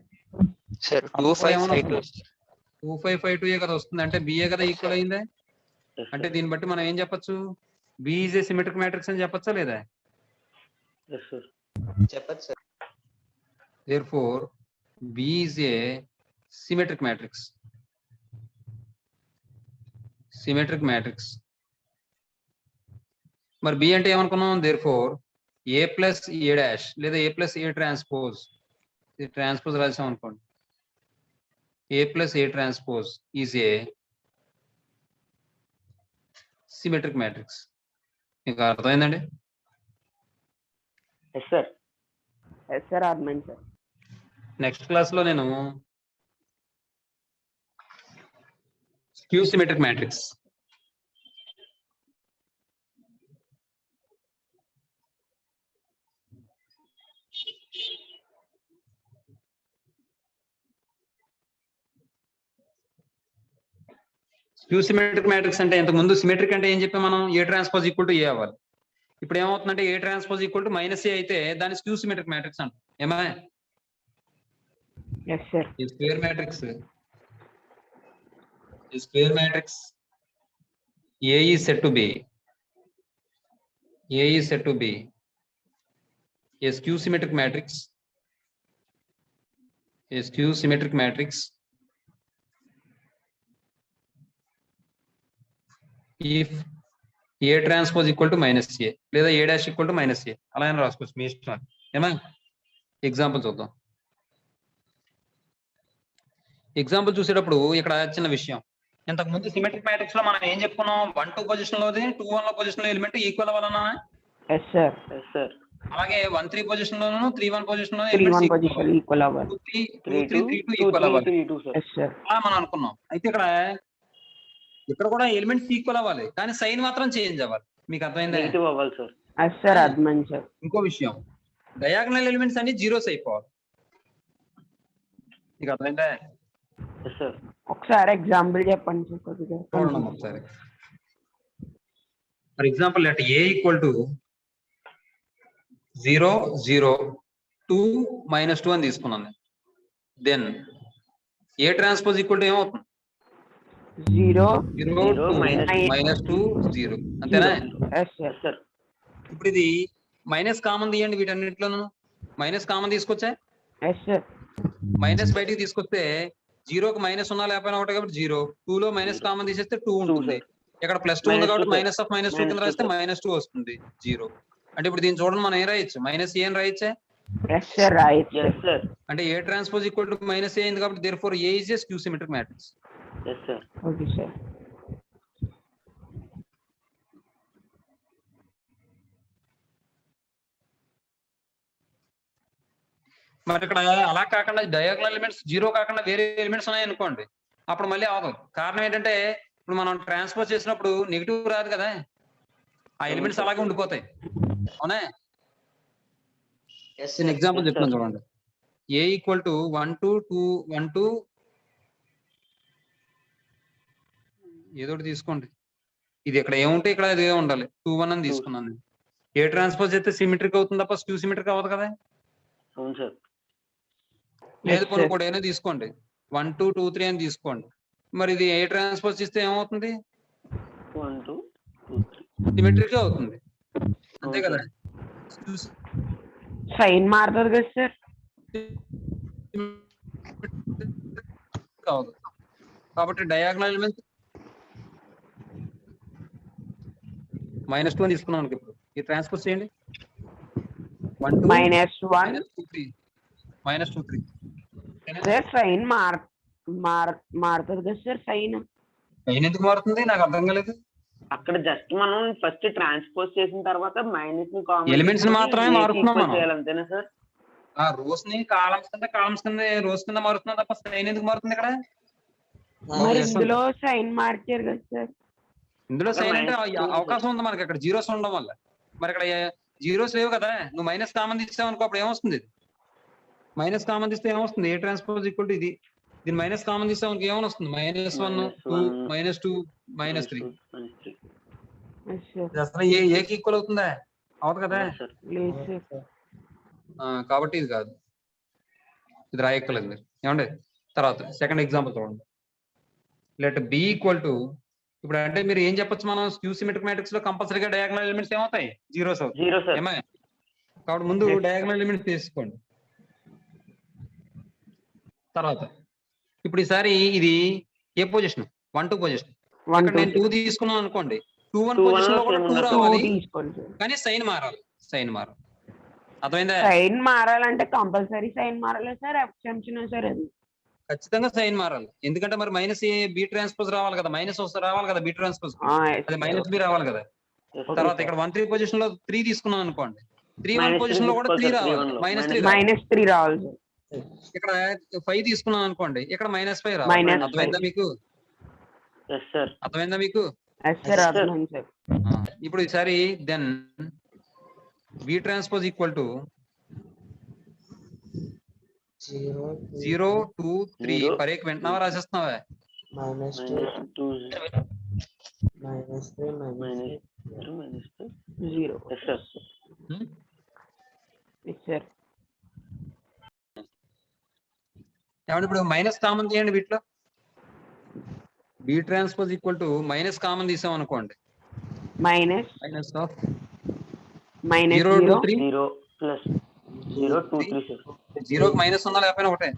Sir, 2 5 5 2. 2 5 5 2 కదా వస్తుంది, అంటే B కదా ఈక్వల్ అయిందా? అంటే దీన్ని బట్టి మనం ఏం చెప్పొచ్చు? B is a symmetric matrix అని చెప్పొచ్చా లేదా? చెప్పండి sir. Therefore B is a symmetric matrix. Symmetric matrix మరి బి అంటే ఏమనుకున్నాం? Therefore A plus A dash లేదా ఏ ప్లస్ ఏ ట్రాన్స్పోజ్, ఇది ట్రాన్స్పోజ్ రాసాం అనుకోండి, A plus A transpose is a symmetric matrix. మీకు అర్థమైందండి? Yes sir. ఎస్ సార్, అర్థమైంది సార్. నెక్స్ట్ క్లాస్ లో నేను skew symmetric matrix, skew symmetric matrix అంటే ఇంతకు ముందు సిమెట్రిక్ అంటే ఏం చెప్పాం మనం? ఏ ట్రాన్స్పోజ్ ఈక్వల్ టు ఏ అవ్వాలి. ఇప్పుడు ఏమవుతుందంటే A transpose equal to minus A అయితే దాన్ని స్క్యూ సిమెట్రిక్ మ్యాట్రిక్స్ అంటాం. ఏమా? Yes sir. ఈ స్క్వేర్ మ్యాట్రిక్స్, ఈ square matrix A is set to be, A is set to be a skew symmetric matrix, a skew symmetric matrix if A transpose equal to minus A లేదా A dash equal to minus A, అలా అయినా రాసుకోవచ్చు మీ ఇష్టం. ఏమా? Example చూద్దాం. Example చూసేటప్పుడు ఇక్కడ చిన్న విషయం, ఇంతకు ముందు సిమెట్రిక్ మ్యాట్రిక్స్ లో మనం ఏం చెప్పుకున్నాం? 1-2 పొజిషన్ లోది 2-1 పొజిషన్ లో ఎలిమెంట్ ఈక్వల్ అవ్వాలన్నా. Yes sir. Yes sir. అలాగే 1-3 పొజిషన్ లోను 3-1 పొజిషన్ లో 3-1 పొజిషన్ ఈక్వల్ అవ్వాలి. 2-3 ఈక్వల్ అవ్వాలి. 3-2 సార్. Yes sir. అలా మనం అనుకున్నాం. అయితే ఇక్కడ కూడా ఎలిమెంట్స్ ఈక్వల్ అవ్వాలి, కానీ సైన్ మాత్రం చేంజ్ అవ్వాలి. మీకు అర్థమైందా? నెగిటివ్ అవ్వాలి సార్. ఎస్ సార్, అర్థమైంది సార్. ఇంకో విషయం, డయాగనల్ ఎలిమెంట్స్ అన్ని జీరోస్ అయిపోవాలి. మీకు అర్థమైందా? Yes sir. ఒకసారి ఎగ్జాంపుల్ చెప్పండి సార్ కొద్దిగా. చూడండి ఒకసారి. For example let A equal to 0, 0, 2, -2 అని తీసుకున్నాను. Then A transpose equal to ఏమవుతుంది? 0, 0, 2, -2, 0. అంతేనా? Yes sir. ఇప్పుడు ఇది మైనస్ కామన్ తీయండి, వీటన్నిటిలోనూ మైనస్ కామన్ తీసుకొచ్చా? Yes sir. మైనస్ బయటికి తీసుకొస్తే 0కి మైనస్ ఉన్నా లేకపోయినా ఒకటే కాబట్టి 0, 2లో మైనస్ కామన్ తీసేస్తే 2 ఉంటుంది. ఇక్కడ +2 ఉంది కాబట్టి -2 కింద రాస్తే -2 వస్తుంది 0. అంటే ఇప్పుడు దీన్ని చూడండి, మనం ఏం రాయొచ్చు? మైనస్ ఏ అని రాయొచ్చా? Yes sir, right. Yes sir. అంటే A transpose equal to minus A అయింది కాబట్టి therefore A is a skew symmetric matrix. Yes sir. Okay sir. మరి ఇక్కడ అలా కాకుండా డయాగనల్ ఎలిమెంట్స్ 0 కాకుండా వేరే ఎలిమెంట్స్ ఉన్నాయి అనుకోండి, అప్పుడు మళ్ళీ అవదు. కారణం ఏంటంటే ఇప్పుడు మనం ట్రాన్స్పోజ్ చేసినప్పుడు నెగిటివ్ రాదు కదా, ఆ ఎలిమెంట్స్ అలాగే ఉండిపోతాయి. అవునా? ఎగ్జాంపుల్ చెప్తాను చూడండి. ఏ ఈక్వల్ టు 1, 2, 2, 1, 2 ఏదో ఒకటి తీసుకోండి. ఇది ఇక్కడ ఏముంటే ఇక్కడ అదే ఉండాలి. 2, 1 అని తీసుకున్నాను. ఏ ట్రాన్స్పోజ్ అయితే సిమెట్రిక్ అవుతుంది తప్ప స్క్యూ సిమెట్రిక్ అవ్వదు కదా. అవును సార్. లేదు కొన్ని కూడా ఏదో తీసుకోండి, 1, 2, 2, 3 అని తీసుకోండి. మరి ఇది ఏ ట్రాన్స్పోజ్ చేస్తే ఏమవుతుంది? 1, 2, 2, 3 సిమెట్రిక్ అవుతుంది. అంతే కదా? సైన్ మారుతుంది కదా సార్. కాదు కాబట్టి డయాగనల్ ఎలిమెంట్ -2 అని తీసుకున్నాం అనుకో. ఇప్పుడు ఈ ట్రాన్స్పోజ్ చేయండి. 1, 2, -1, -2, 3. సార్ సైన్ మారుతుంది కదా సార్. సైన్ ఎందుకు మారుతుంది? నాకు అర్థం కాలేదు. అక్కడ జస్ట్ మనం ఫస్ట్ ట్రాన్స్పోజ్ చేసిన తర్వాత మైనస్ ని ఎలిమెంట్స్ ని మాత్రమే మారుతున్నాం మనం. అంతేనా సార్? ఆ రోస్ ని కాలమ్స్ కింద రోస్ కింద మారుతున్నాం తప్ప సైన్ ఎందుకు మారుతుంది ఇక్కడ? మరి ఇందులో సైన్ మార్చారు కదా సార్. ఇందులో సైన్ అంటే అవకాశం ఉంది మనకి, అక్కడ జీరోస్ ఉండడం వల్ల. మరి ఇక్కడ జీరోస్ లేవు కదా, నువ్వు మైనస్ కామన్ తీసావు అనుకో, అప్పుడు ఏమొస్తుంది? మైనస్ కామన్ తీస్తే ఏమొస్తుంది? ఏ ట్రాన్స్పోజ్ ఈక్వల్ టు ఇది. దీన్ని మైనస్ కామన్ తీసావు అనుకో ఏమని వస్తుంది? -1, 2, -2, -3. అసలు ఏకి ఈక్వల్ అవుతుందా? అవదు కదా. కాబట్టి ఇది కాదు, ఇది రాయక్కర్లేదు మీరు. ఏమండి? తర్వాత సెకండ్ ఎగ్జాంపుల్ చూడండి. లెట్ బి ఈక్వల్ టు, ఇప్పుడు అంటే మీరు ఏం చెప్పొచ్చు మనం? స్క్యూ సిమెట్రిక్ మ్యాట్రిక్స్ లో కంపల్సరీగా డయాగనల్ ఎలిమెంట్స్ ఏమవుతాయి? జీరోస్ అవుతాయి. ఏమా? కాబట్టి ముందు డయాగనల్ ఎలిమెంట్స్ తీసుకోండి. తర్వాత ఇప్పుడు ఈసారి ఇది ఏ పొజిషన్? 1, 2 పొజిషన్. నేను 2 తీసుకున్నాను అనుకోండి, 2 1 2 1 పొజిషన్ లో కూడా same 2 ఉన్నట్టు. రావాలి, తీసుకోండి సార్. కానీ సైన్ మారాలి. అర్థమైందా? సైన్ మారాలంటే కంపల్సరీ సైన్ మారాలి సార్, ఎక్సెంప్షన్ సార్ అది? ఖచ్చితంగా సైన్ మారాలి. ఎందుకంటే మరి మైనస్ ఏ బి ట్రాన్స్పోజ్ రావాలి కదా, మైనస్ రావాలి కదా బి ట్రాన్స్పోజ్, అది మైనస్ బి రావాలి కదా. Yes, తర్వాత sir. ఇక్కడ 1 3 పొజిషన్ లో 3 తీసుకున్నాం అనుకోండి, 3 1 -3 పొజిషన్ లో కూడా 3 తీసుకోవాలి, రావాలి, 3 1 లో. -3 రావాలి. -3 రావాలి సార్. ఇక్కడ 5 తీసుకున్నాం అనుకోండి, ఇక్కడ -5 రావాలి. -5. అర్థమైందా మీకు? Yes, sir. అర్థమైందా మీకు? Yes sir, Yes, sir. అర్థమైంది సార్. ఇప్పుడు ఈసారి then B transpose equal to 0 2 3 0. పర్ ఏక్ వెంటనే రాసేస్తున్నావా? -2 -2 -3 -2 0. Yes, sir. Yes sir. ఏమంటే ఇప్పుడు మైనస్ కామన్ చేయండి వీటిలో. B transpose equal to minus common తీసాం అనుకోండి, minus of -0 2 3 0 plus 0 2 3 sir. 0 minus ఉందా లేకపోయినా ఒకటే.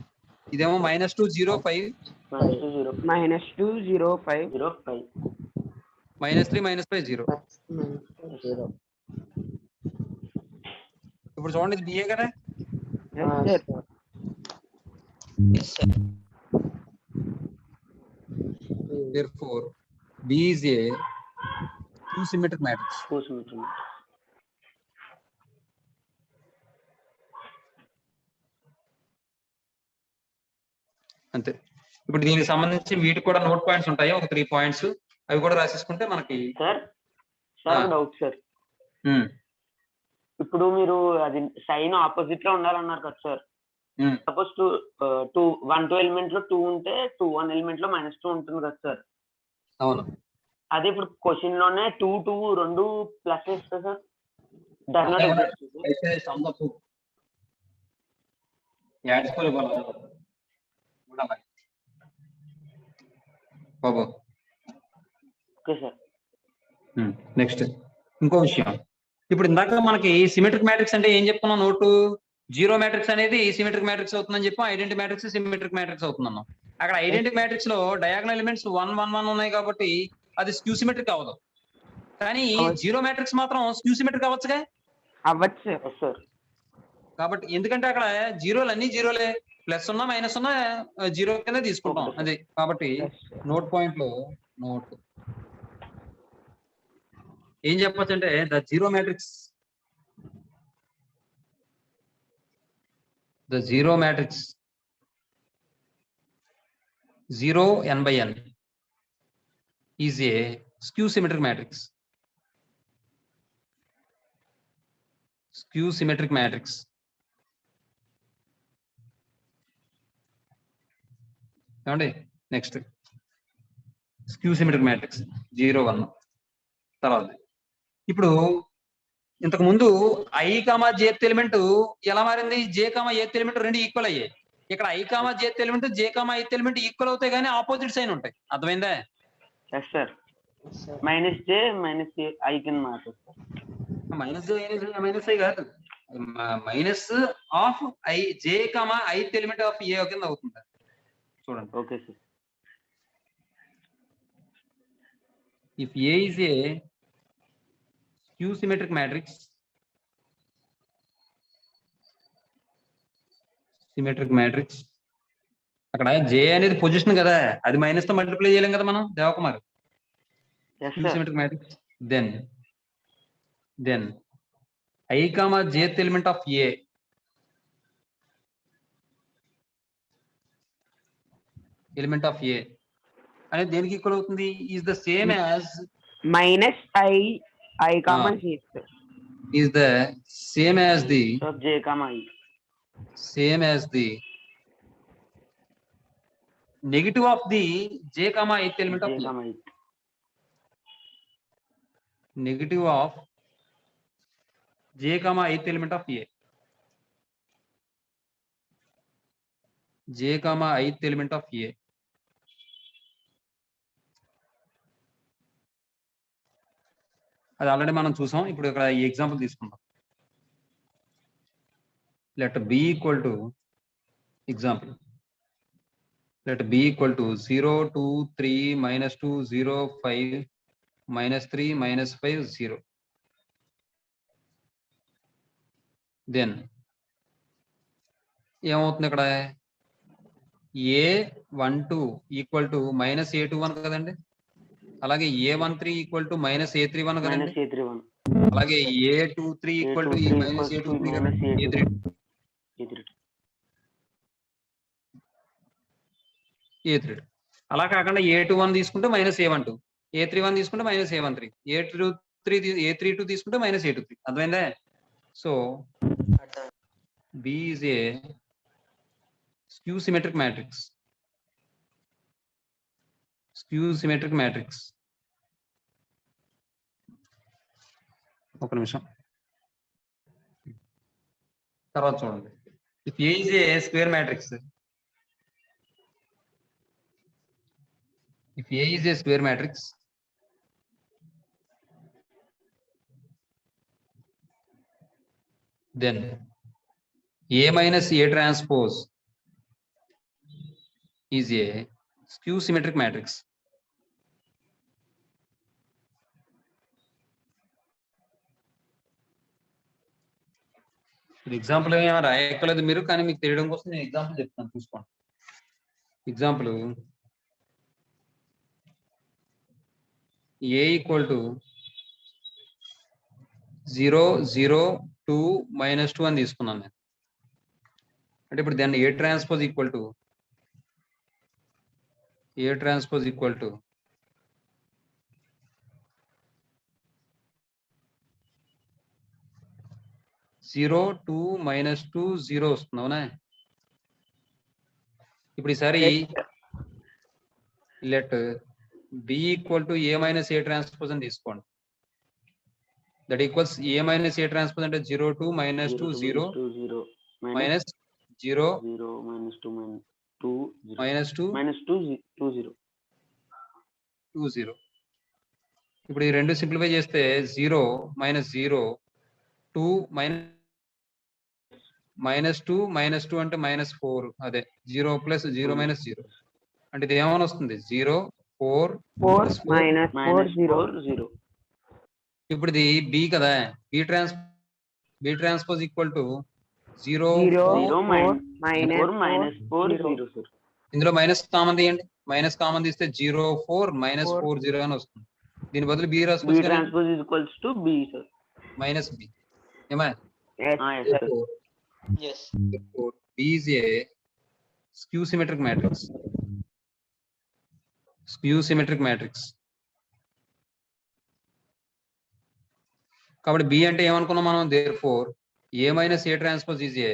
ఇదేమో -2 0 5 -2 0 -2 0 5 0 5 -3 -5 0. ఇప్పుడు చూడండి, ఇది బిఏ కదా. Yes sir. Therefore B is a two symmetric matrix. అంతే. ఇప్పుడు దీనికి సంబంధించి వీటికి కూడా నోట్ పాయింట్స్ ఉంటాయి, ఒక 3 పాయింట్స్, అవి కూడా రాసేసుకుంటే మనకి. సార్ డౌట్ సార్, ఇప్పుడు మీరు అది సైన్ ఆపోజిట్ లో ఉండాలన్నారు కదా సార్. సపోజ్ 1 ఎలిమెంట్ లో 2 ఉంటే 1 ఎలిమెంట్ లో -2 ఉంటుంది కదా సార్. అవును. అదే ఇప్పుడు క్వశ్చన్ లోనే 2 2 రెండు ప్లస్ ఇస్తా సార్. అయితే సమ్ ఆఫ్ యాడ్స్కోలే బాబు. Okay sir. నెక్స్ట్ ఇంకో విషయం, ఇప్పుడు ఇందాక మనకి సిమెట్రిక్ మ్యాట్రిక్స్ అంటే ఏం చెప్పుకున్నాం? నోటు 0 మ్యాట్రిక్స్ అనేది సిమెట్రిక్ మ్యాట్రిక్స్ అవుతుందని చెప్పి, ఐడెంటిటీ మ్యాట్రిక్స్ సిమెట్రిక్ మ్యాట్రిక్స్ అవుతుందన్నాం. అక్కడ ఐడెంటిటీ మ్యాట్రిక్స్ లో డయాగనల్ ఎలిమెంట్స్ 1 1 1 ఉన్నాయి కాబట్టి అది స్క్యూ సిమెట్రిక్ అవ్వదు. కానీ 0 మ్యాట్రిక్స్ మాత్రం స్క్యూ సిమెట్రిక్ అవ్వచ్చుగా? అవ్వచ్చు సార్. కాబట్టి ఎందుకంటే అక్కడ జీరోలు అన్ని జీరోలే, ప్లస్ ఉన్నా మైనస్ ఉన్నా 0 కింద తీసుకుంటాం అది. కాబట్టి నోట్ పాయింట్ లో నోట్ ఏం చెప్పొచ్చు అంటే the zero matrix the zero matrix 0 n by n is a skew symmetric matrix. Skew symmetric matrix. Next skew symmetric matrix 0 1. తర్వాత ఇప్పుడు ఇంతకు ముందు i, jth ఎలిమెంట్ ఎలా మారింది? j, eth ఎలిమెంట్ రెండు ఈక్వల్ అయ్యాయి. ఇక్కడ i, jth element j, ith element equal అవుతాయి కానీ ఆపోజిట్ సైన్ ఉంటాయి. అర్థమైందా? Yes sir. -j -i కింద మారుతుంది సార్. -i కాదు, minus of i, j, ith element of a కింద అవుతుంది. చూడండి. Okay sir. If a is a skew symmetric matrix, అక్కడ j అనేది పొజిషన్ కదా, అది మైనస్ తో మల్టిప్లై చేయలేం కదా మనం Devakumar. Skew symmetric matrix then i, jth element of a అనేది దేనికి ఈక్వల్ అవుతుంది? Is the same as -i, j is the same as the j, i negative of the j, ith element of j, a. i Negative of j, ith element of a. j, ith element of a. అది already మనం చూసాం. ఇప్పుడు ఇక్కడ ఈ example తీసుకుందాం. Let b equal to example let b equal to 0 2 3 -2 0 5 -3 -5 0. Then ఏమవుతుంది ఇక్కడ A12 equal to -A21 కదండి, అలాగే A13 ఈక్వల్ టు -A31 కదండి, -A31 అలాగే A23 ఈక్వల్ టు -A23 కదా, A32. అలా కాకుండా A21 తీసుకుంటే -A12, A31 తీసుకుంటే -A13, A32 తీసుకుంటే -A23. అర్థమైందా? So B is a skew symmetric matrix. Skew symmetric matrix. ఒక నిమిషం తర్వాత చూడండి. If A is a square matrix, if A is a square matrix, then A minus A transpose is a skew symmetric matrix. Example ఏమైనా రాయక్కర్లేదు మీరు, కానీ మీకు తెలియడం కోసం నేను ఎగ్జాంపుల్ చెప్తాను, చూసుకోండి. ఎగ్జాంపుల్ A ఈక్వల్ టు 0 0 2 -2 అని తీసుకున్నాను నేను. అంటే ఇప్పుడు దాన్ని A ట్రాన్స్పోజ్ ఈక్వల్ టు 0 2 -2 0 వస్తుంది, అవునా? ఇప్పుడు ఈసారి let B equal to A minus A transpose అని తీసుకోండి. That equals A minus A transpose అంటే 0 2 -2 0 -0 0 2 0. ఇప్పుడు ఈ రెండు సింప్లిఫై చేస్తే 0 -0 2 -2 -2 అంటే -4, అదే 0 + 0 - 0 అంటే ఇది ఏమైనా వస్తుంది 0 4 4 +4. -4 0. ఇప్పుడు ఇది B కదా, B transpose equal to 0 0 0 4 -4 0 sir. ఇందులో మైనస్ కామన్ తీయండి, మైనస్ కామన్ తీస్తే 0 4 -4 0 అని వస్తుంది. దీని బదులు B B రాసుకోవచ్చు transpose is equals to B sir. -B. ఏమా? Yes. Yes sir. Yes. B is a skew symmetric matrix. Skew symmetric matrix. కాబట్టి B అంటే ఏమనుకున్నాం మనం? therefore A minus A transpose is a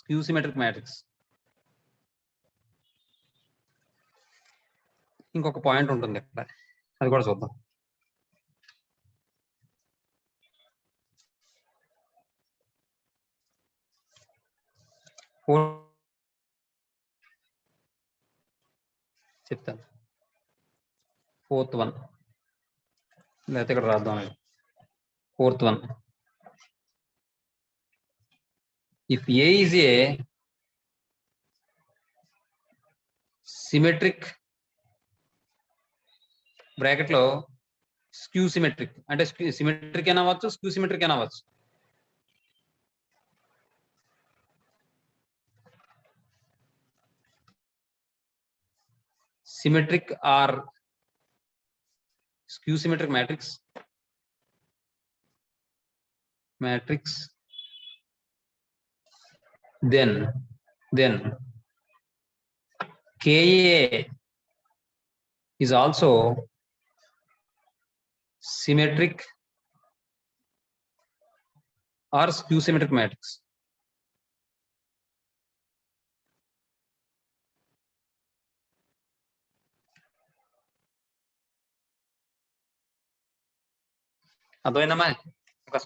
skew symmetric matrix. ఇంకొక point ఉంటుంది ఇక్కడ, అది కూడా చూద్దాం. చెప్తాను. 4th one లేకపోతే ఇక్కడ రాద్దాం. 4th one. If A is a symmetric bracket లో స్క్యూ సిమెట్రిక్ అంటే సిమెట్రిక్ అయినా అవ్వచ్చు, స్క్యూ సిమెట్రిక్ అయినా అవ్వచ్చు. Symmetric or skew symmetric matrix then KA is also symmetric or skew symmetric matrix. అర్థమైందమ్మా? ఒక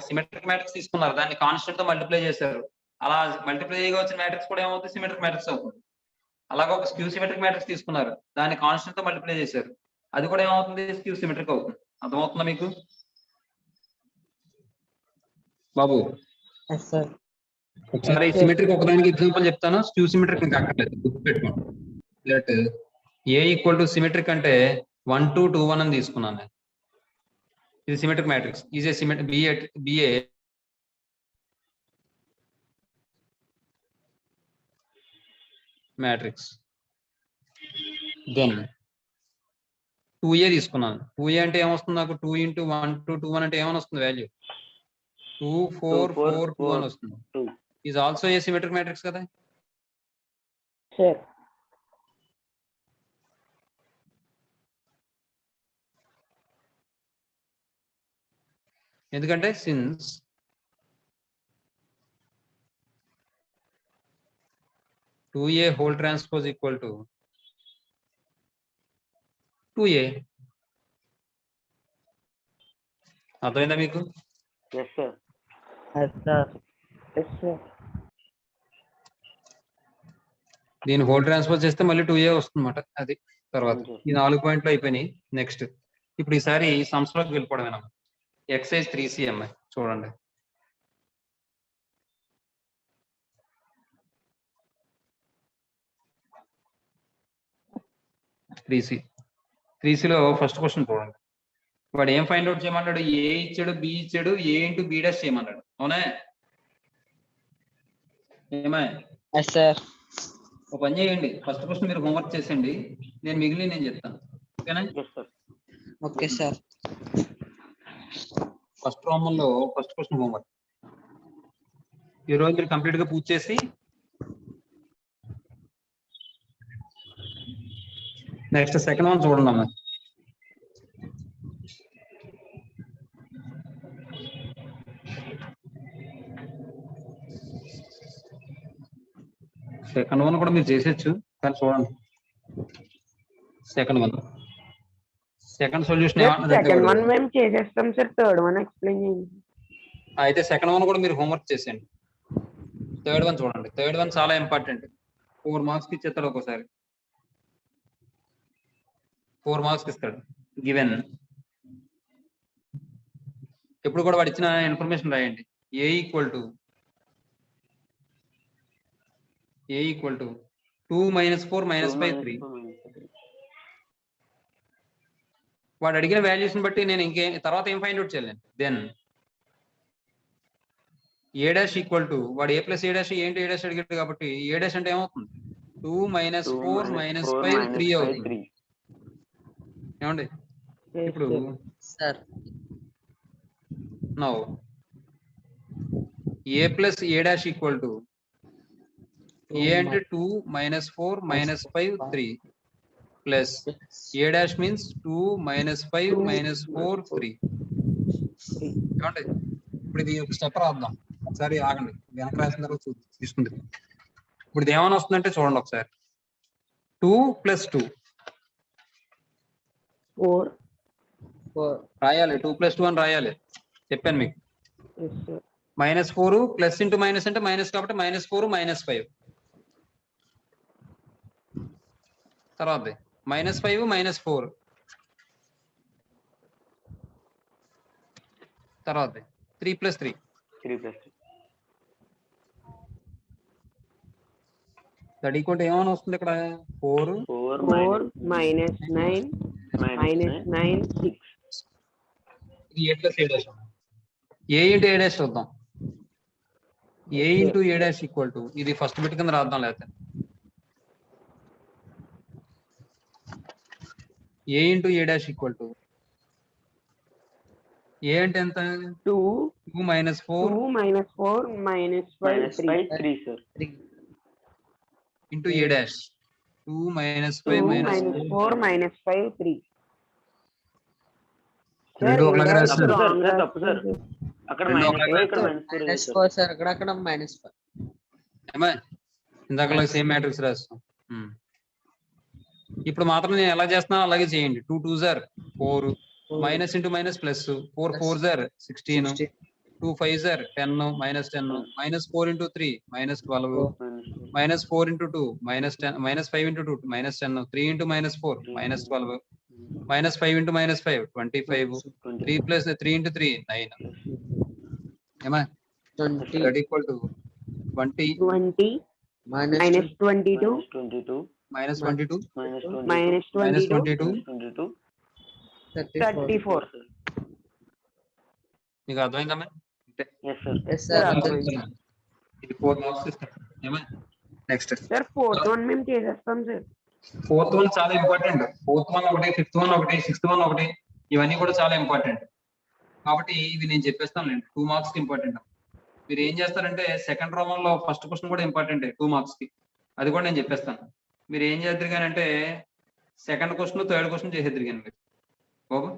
సిమెట్రిక్ మ్యాట్రిక్స్ తీసుకున్నారు, దాన్ని కాన్స్టెంట్ తో మల్టిప్లై చేశారు. అలా మల్టిప్లై చేయగా వచ్చిన మ్యాట్రిక్స్ కూడా ఏమవుతుంది? సిమెట్రిక్ మ్యాట్రిక్స్ అవుతుంది. అలాగే ఒక స్క్యూ సిమెట్రిక్ మ్యాట్రిక్స్ తీసుకున్నారు, దాన్ని కాన్స్టెంట్ తో మల్టిప్లై చేశారు, అది కూడా ఏమవుతుంది? స్క్యూ సిమెట్రిక్ అవుతుంది. అర్థమవుతుందా మీకు బాబు? Yes, sir. ఒకసారి సిమెట్రిక్ ఒకదానికి ఎగ్జాంపుల్ చెప్తాను, స్క్యూ సిమెట్రిక్ మీకు అక్కర్లేదు, గుర్తుపెట్టుకోండి. Let A equal to symmetric అంటే 1 2 2 1 అని తీసుకున్నాను నేను. ఇది symmetric matrix. Is a symmetric B A matrix. Then 2A తీసుకున్నాను. 2A అంటే ఏమొస్తుంది నాకు? 2 × 1 2 2 1 అంటే ఏమని వస్తుంది వాల్యూ? 2 4 4 2 అని వస్తుంది. Is also a symmetric matrix కదా. సార్ ఎందుకంటే since two A whole transpose equal to 2A. అర్థమైందా మీకు? Yes sir. Yes sir. దీన్ని హోల్ ట్రాన్స్పోజ్ చేస్తే మళ్ళీ 2A వస్తుంది అన్నమాట. అది తర్వాత ఈ 4 పాయింట్లు అయిపోయినాయి. నెక్స్ట్ ఇప్పుడు ఈసారి సంస్థలోకి వెళ్ళిపోవడమేనా. ఎక్సైజ్ 3C అమ్మాయి చూడండి. త్రీ సిలో ఫస్ట్ క్వశ్చన్ చూడండి. వాడు ఏం ఫైండ్ అవుట్ చేయమన్నాడు? ఏ ఇచ్చాడు, బి ఇచ్చాడు, ఏ ఇంటూ బి డాష్ చేయమన్నాడు. అవునా? ఏమా సార్ ఒక పని చేయండి, ఫస్ట్ క్వశ్చన్ మీరు హోంవర్క్ చేసేయండి, నేను మిగిలిన నేను చెప్తాను. ఓకేనా? Okay sir. ఫస్ట్ రోమన్లో ఫస్ట్ క్వశ్చన్ హోంవర్క్ ఈ రోజు మీరు కంప్లీట్ గా పూర్తి చేసి నెక్స్ట్ సెకండ్ వన్ చూడండి అమ్మా. సెకండ్ వన్ కూడా మీరు చేసేచ్చు, కానీ చూడండి. సెకండ్ సొల్యూషన్ సెకండ్ వన్ మేము చేసేస్తాం సార్. థర్డ్ వన్ ఎక్స్ప్లెయిన్ చేయండి. అయితే సెకండ్ వన్ కూడా మీరు హోంవర్క్ చేసేయండి. థర్డ్ వన్ చూడండి. థర్డ్ వన్ చాలా ఇంపార్టెంట్. 4 మార్క్స్ ఇచ్చేస్తాడు ఒక్కోసారి. 4 మార్క్స్ ఇస్తాడు. గివెన్ ఎప్పుడు కూడా వాడు ఇచ్చిన ఇన్ఫర్మేషన్ రాయండి. ఏ ఈక్వల్ టు 2 - 4 - 5 3. వాడు అడిగిన వాల్యూస్ ని బట్టి నేను తర్వాత ఏం ఫైండ్ అవుట్ చేయలేను. Then A dash equal to వాడు ఏ ప్లస్ ఏ డాష్ ఏంటి ఏ డాష్ అడిగాడు కాబట్టి ఏ డాష్ అంటే ఏమవుతుంది? 2 - 4 - 5 3 అవుతుంది. ఏమండి? ఇప్పుడు sir now A plus A dash equal to A అంటే 2 - 4 - 5 3 ప్లస్ ఏ డాష్ మీన్స్ 2 - 5 - 4 3. ఏమండి? ఇప్పుడు ఇది ఒక స్టెప్ రాద్దాం. ఒకసారి ఆగండి, వెనక రాసిన తర్వాత తీసుకుంది. ఇప్పుడు ఇది ఏమైనా వస్తుందంటే చూడండి ఒకసారి. 2 + 2 4 రాయాలి. 2 + 2 అని రాయాలి, చెప్పాను మీకు. -4 ప్లస్ ఇంటూ మైనస్ అంటే మైనస్ కాబట్టి -4 - 5. తర్వాత -5 - 4 తర్వాత 3 + 3 దట్ ఈక్వల్ ఏమైనా వస్తుంది ఇక్కడ? 4 -9 -6. ఇది A plus A dash. A into A dash చూద్దాం. A into A dash equal to ఇది ఫస్ట్ బిట్ కింద రాద్దాం. లేకపోతే A into A dash equal to A అంటే ఎంత? 2 - 4 - 4 - 5 3 ఇంటూ ఏ డాష్ 2 - 5 - 2 - 4 - 5 3. రెండు ఒకలాగా రాస్తారు. తప్పు సార్. అక్కడ -4 సార్, అక్కడ -4. ఏమా ఇందాక సేమ్ మ్యాట్రిక్స్ రాస్తాం. ఇప్పుడు మాత్రం నేను ఎలా చేస్తున్నా అలాగే చేయండి. 2 2s are 4 minus into minus plus 4 4s are 16 2 5s are 10 -10 -4 into 3 -12 -4 into 2 -10 -5 into 2 -10 3 into -4 -12 -5 into -5 25 3 plus 3 into 3 9. ఏమా 20 equal to 20 20 minus minus 22 -22 minus 22 minus minus 22 22 -22 34. మీకు అర్థమైందమ్మా? Yes sir Yes, Sir, sir. అర్థమైంది. ఇది 4 మార్క్స్ ఇస్తాం. ఏమా నెక్స్ట్ సార్ ఫోర్త్ వన్ మేము చేసేస్తాం sir. Fourth one చాలా ఇంపార్టెంట్. ఫోర్త్ వన్ ఒకటి, ఫిఫ్త్ వన్ ఒకటి, సిక్స్త్ వన్ ఒకటి, ఇవన్నీ కూడా చాలా ఇంపార్టెంట్. కాబట్టి ఇవి నేను చెప్పేస్తాను 2 మార్క్స్ కి ఇంపార్టెంట్. మీరు ఏం చేస్తారంటే సెకండ్ రోమన్ లో ఫస్ట్ క్వశ్చన్ కూడా ఇంపార్టెంట్ 2 మార్క్స్ కి, అది కూడా నేను చెప్పేస్తాను. మీరు ఏం చేద్దరు కానీ అంటే సెకండ్ క్వశ్చన్ థర్డ్ క్వశ్చన్ చేసేద్దరు కానీ మీరు బాబు.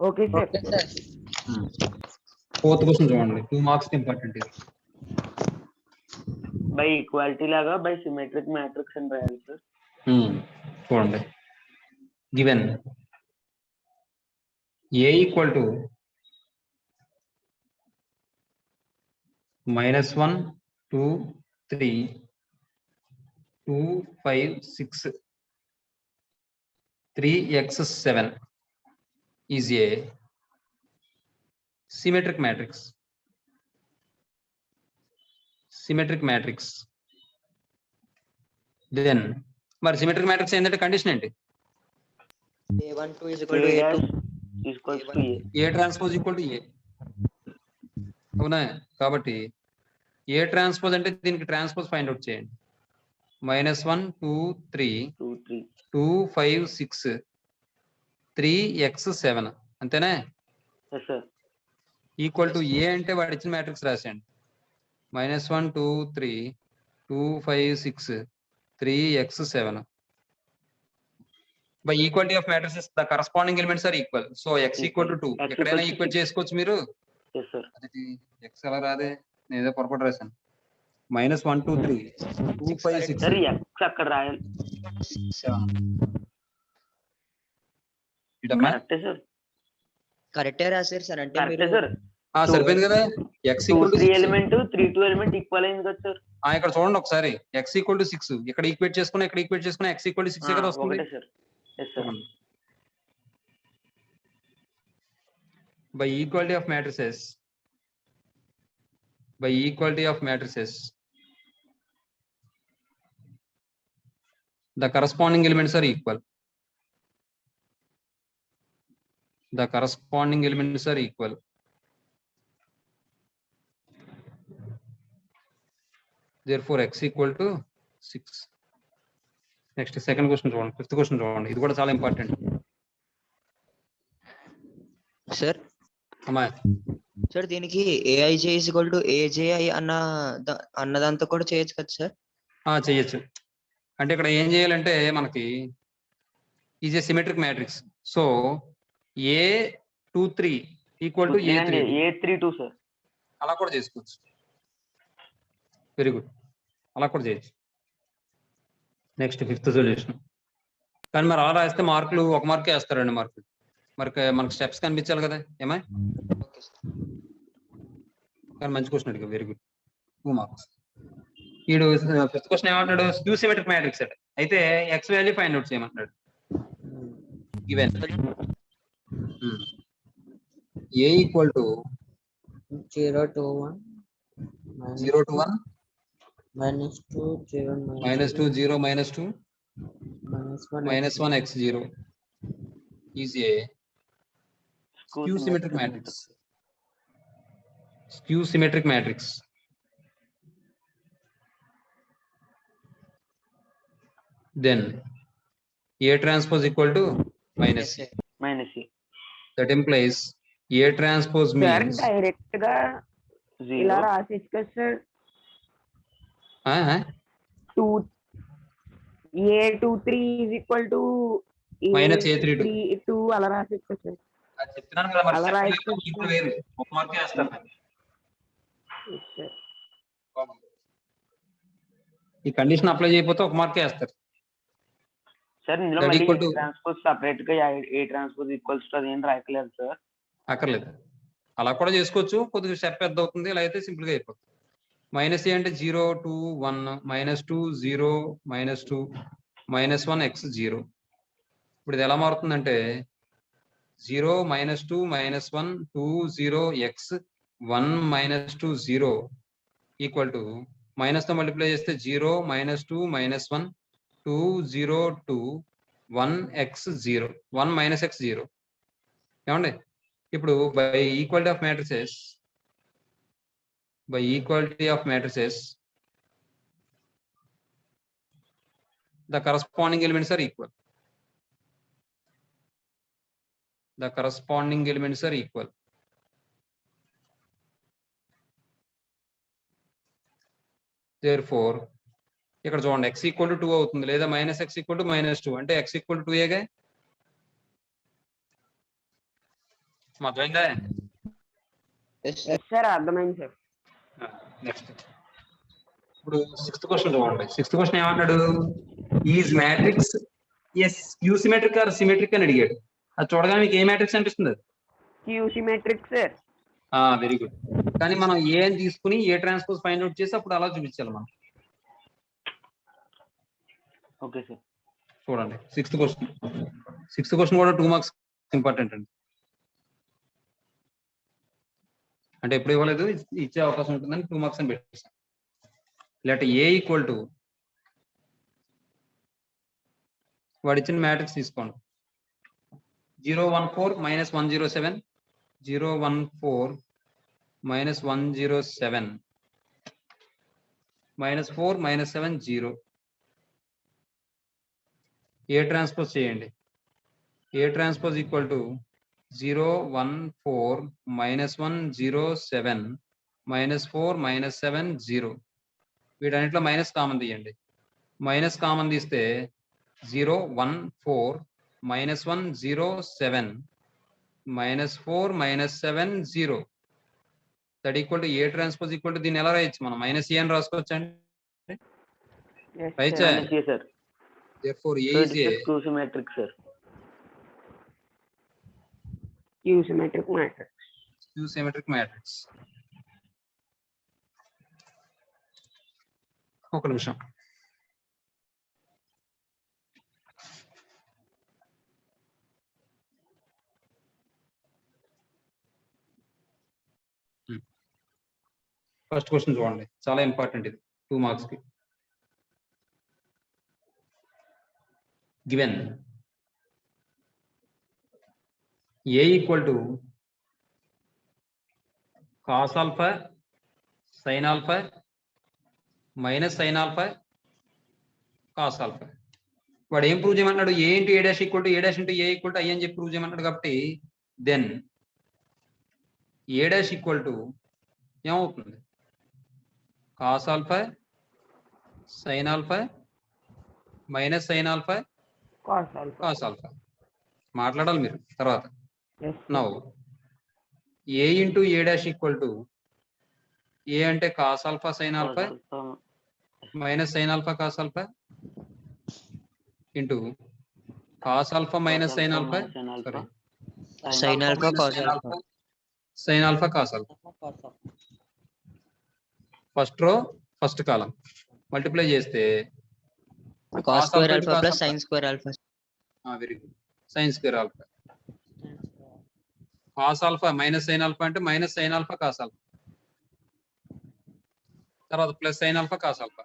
Okay sir. Okay, sir. Fourth question చూడండి, 2 మార్క్స్ కి ఇంపార్టెంట్ ఇది. బై ఈక్వాలిటీ లాగా బై సిమెట్రిక్ మ్యాట్రిక్స్ అని రాయాలి సార్. చూడండి, given A equal to -1 2 3 2 5 6 3x 7 is a symmetric matrix. Then మరి సిమెట్రిక్ మ్యాట్రిక్స్ ఏంటంటే కండిషన్ ఏంటి? A12 is equal to A A2. Equals to A. A transpose equal to A, అవునా? కాబట్టి A transpose అంటే దీనికి ట్రాన్స్పోజ్ ఫైండ్ అవుట్ చేయండి. -1 2 3 2 3 2 5 6 3x 7 అంతేనా? Yes sir. Equal to A అంటే వాడు ఇచ్చిన మ్యాట్రిక్స్ రాసేయండి. -1 2 3 2 5 6 3x 7. By equality of matrices, the corresponding elements are equal. So x equal to 2. X ఎక్కడైనా equal to ఈక్వల్ 6. చేసుకోవచ్చు మీరు. Yes sir. అది x ఎలా రాదే, నేను ఏదో పొరపాటు రాశాను. -1 2 3 2 5 6 సార్ ఎక్స్ అక్కడ రాయాలి. 7. కరెక్టే సార్. కరెక్టే రాశారు సార్. అంటే కరెక్టే మీరు సార్. సరిపోయింది కదా. x 2 equal to 3 6. Element 3 2 element equal అయింది కదా సార్. ఇక్కడ చూడండి ఒకసారి, x equal to 6 ఇక్కడ ఈక్వేట్ చేసుకున్నా ఇక్కడ ఈక్వేట్ చేసుకున్నా x equal to 6 కదా వస్తుంది. ఒకటే sir. Yes sir. By equality of matrices, the corresponding elements are equal. Therefore x equal to 6. Next second question చూడండి, fifth question చూడండి, ఇది కూడా చాలా ఇంపార్టెంట్. సార్ అమ్మా సార్ దీనికి AIJ is equal to AJI అన్నదంతా కూడా చేయొచ్చు కదా సార్? చేయొచ్చు. అంటే ఇక్కడ ఏం చేయాలంటే మనకి is a symmetric matrix. So A23 equal to A32 sir. అలా కూడా చేసుకోవచ్చు. వెరీ గుడ్, అలా కూడా చేయొచ్చు. Next fifth solution. కానీ మరి అలా రాస్తే మార్కులు 1 మార్కే వేస్తారు, 2 మార్కులు. మరి మనకు స్టెప్స్ కనిపించాలి కదా. ఏమై ఓకే సార్. కానీ మంచి క్వశ్చన్ అడిగా, వెరీ గుడ్, 2 మార్క్స్. వీడు ఫిఫ్త్ క్వశ్చన్ ఏమంటాడు, స్క్యూ సిమెట్రిక్ మ్యాట్రిక్స్ అట. అయితే ఎక్స్ వాల్యూ ఫైండ్ అవుట్ చేయమంటాడు. Given A equal to 0 to 1 0 to 1 -2 0 -2 0 -2 -1 x 0 is a skew symmetric matrix. Then A transpose equal to minus A. That implies A transpose sir means direct గా ఇలా 0 రాసేచ్చు కదా sir. -A23 -A23 -A32 అలా రాసేచ్చు కదా sir. అది చెప్తున్నాను కదా, మరి అలా step రాయొచ్చు. ఇప్పుడు వేరు 1 మార్కే వేస్తాను. Yes, sir. ఈ కండిషన్ అప్లై చేయకపోతే 1 మార్కే వేస్తారు. సార్ ఇందులో That మళ్ళీ equal to- ట్రాన్స్పోజ్ సెపరేట్ గా ఏ ట్రాన్స్పోజ్ ఈక్వల్స్ టు అది ఏం రాయట్లేదు సార్. అక్కర్లేదు, అలా కూడా చేసుకోవచ్చు. కొద్దిగా స్టెప్ పెద్ద అవుతుంది, ఇలా అయితే సింపుల్ గా అయిపోతుంది. -A అంటే 0 2 1 -2 0 -2 -1 x 0. ఇప్పుడు ఇది ఎలా మారుతుందంటే 0 -2 -1 2 0 x 1 -2 0 ఈక్వల్ టు మైనస్ తో మల్టిప్లై చేస్తే 0 -2 -1 2 0 2 1 x 0 1 - x 0 ఏమండి ఇప్పుడు by equality of matrices the corresponding elements are equal. Therefore ఇక్కడ చూడండి x ఈక్వల్ టు 2 అవుతుంది లేదా -x ఈక్వల్ టు -2 అంటే x ఈక్వల్ టు 2 అర్థమైందా? సార్ అర్థమైంది సార్. నెక్స్ట్ ఇప్పుడు 6th క్వశ్చన్ చూడండి. 6th క్వశ్చన్ ఏమన్నాడు? Is matrix skew symmetric or symmetric అని అడిగాడు. అది చూడగానే మీకు ఏ మ్యాట్రిక్స్ అనిపిస్తుంది? Skew symmetric sir. Very good. కానీ మనం ఏ అని తీసుకుని ఏ ట్రాన్స్పోజ్ ఫైండ్ అవుట్ చేసి అప్పుడు అలా చూపించాలి మనం. Okay sir. చూడండి 6th క్వశ్చన్ కూడా 2 మార్క్స్ ఇంపార్టెంట్ అండి. అంటే ఎప్పుడు ఇవ్వలేదు, ఇచ్చే అవకాశం ఉంటుందని 2 మార్క్స్ అని పెట్టేసాం. లెట్ ఏ ఈక్వల్ టు వాడు ఇచ్చిన మ్యాట్రిక్స్ తీసుకోండి 014 - 107 014 - 107 -4 -7 0. ఏ ట్రాన్స్పోజ్ చేయండి. A transpose equal to 014 - 107 -4 -7 0. వీటన్నిటిలో మైనస్ కామన్ తీయండి. మైనస్ కామన్ తీస్తే 014 - 107 -4 -7 0. That equal to A transpose equal to దీన్ని ఎలా రాయొచ్చు మనం? -ఏ అని రాసుకోవచ్చండి. Right sir. Therefore A is a Q symmetric sir. Q symmetric matrix. ఒక నిమిషం. ఫస్ట్ క్వశ్చన్ చూడండి, చాలా ఇంపార్టెంట్ ఇది 2 మార్క్స్ కి. Given A equal to cos alpha sin alpha minus sin alpha cos alpha. వాడు ఏం ప్రూవ్ చేయమన్నాడు? A into A dash equal to A dash into A equal to I అని చెప్పి prove చేయమన్నాడు. కాబట్టి then A dash equal to ఏమవుతుంది? cos alpha sin alpha minus sin alpha cos alpha. మాట్లాడాలి మీరు తర్వాత. Now A into A dash equal to A అంటే cos alpha sin alpha minus sin alpha cos alpha into cos alpha minus sin alpha sin alpha cos alpha. sin alpha cos alpha. First row first కాలం multiply చేస్తే cos square alpha plus sin square alpha. Very good. sin square alpha. cos alpha minus sin alpha అంటే minus sin alpha cos alpha. తర్వాత plus sin alpha cos alpha.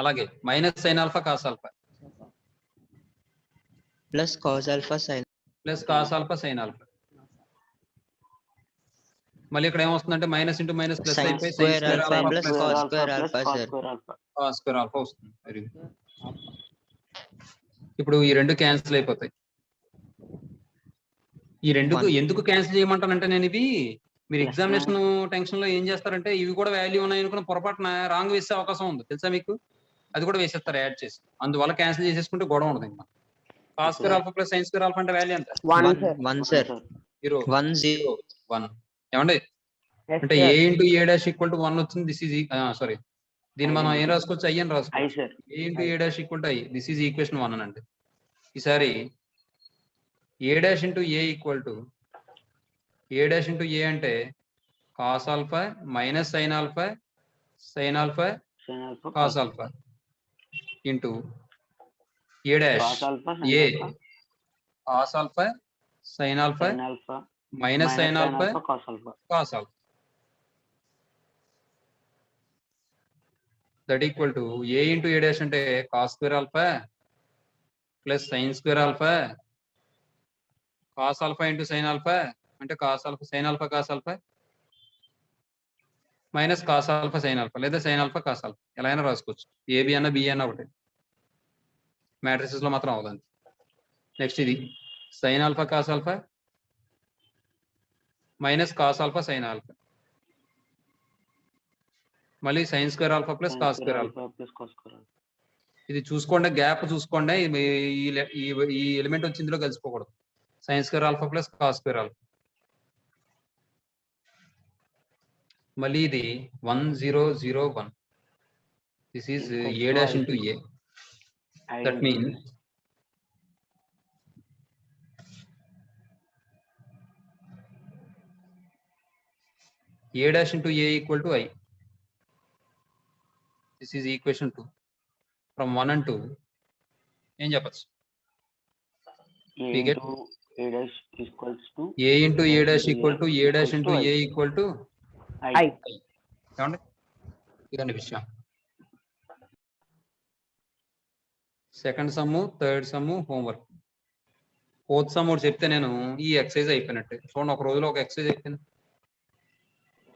అలాగే minus sin alpha cos alpha plus cos alpha sin plus cos alpha sin alpha. మళ్ళీ ఇక్కడ ఏమొస్తుందంటే minus into minus plus sin అయిపోయి square alpha plus cos square alpha sir. cos square alpha వస్తుంది. Very good. ఇప్పుడు ఈ రెండు cancel అయిపోతాయి. ఈ రెండు ఎందుకు క్యాన్సిల్ చేయమంటానంటే నేను ఇవి మీరు ఎగ్జామినేషన్ టెన్షన్ లో ఏం చేస్తారంటే ఇవి కూడా వాల్యూ ఉన్నాయి అనుకున్న పొరపాటున రాంగ్ వేసే అవకాశం ఉంది తెలుసా మీకు? అది కూడా వేసేస్తారు యాడ్ చేసి. అందువల్ల క్యాన్సిల్ చేసేసుకుంటే గొడవ ఉండదు. ఇంకా cos square alpha plus sin square alpha అంటే వాల్యూ ఎంత? 1 sir. 1 0 1. ఏమండి అంటే ఏ into A dash equal to 1 వచ్చింది. దిస్ ఈజ్ సారీ, దీన్ని మనం ఏం రాసుకోవచ్చు? ఐ అని రాసుకోవచ్చు. A into A dash equal to I. This is equation 1 అనండి. ఈసారి A dash into A equal to A dash into A అంటే cos alpha minus sin alpha cos alpha into A dash A cos alpha sin alpha minus sine alpha cos alpha. Cos alpha. That equal to A into A dash అంటే cos square alpha plus sine square alpha cos alpha into sine alpha అంటే cos alpha sine alpha cos alpha minus cos alpha sine alpha లేదా sine alpha cos alpha ఎలా అయినా రాసుకోవచ్చు. AB అన్న B అన్న ఒకటి, matrices లో మాత్రం అవదండి. నెక్స్ట్ ఇది sine alpha cos alpha minus cos alpha sine alpha మళ్ళీ sine square alpha plus cos square alpha. Plus cos square alpha. ఇది చూసుకోండి, గ్యాప్ చూసుకోండి. ఈ ఎలిమెంట్ వచ్చి ఇందులో కలిసిపోకూడదు. Sine square alpha plus cos square alpha. మళ్ళీ ఇది 1001. This is A dash into A. That means a dash into a equal to I. This is equation 2. From 1 and 2, ఏం చెప్పచ్చు? A into A dash equals to a into a dash equal to a dash into a equal to I. ఏమండి? ఇదండి విషయం. Second some, third sum homework. Fourth sum ఒకటి చెప్తే నేను ఈ exercise అయిపోయినట్టే. చూడండి, ఒక రోజులో ఒక ఎక్సర్సైజ్ అయిపోయింది.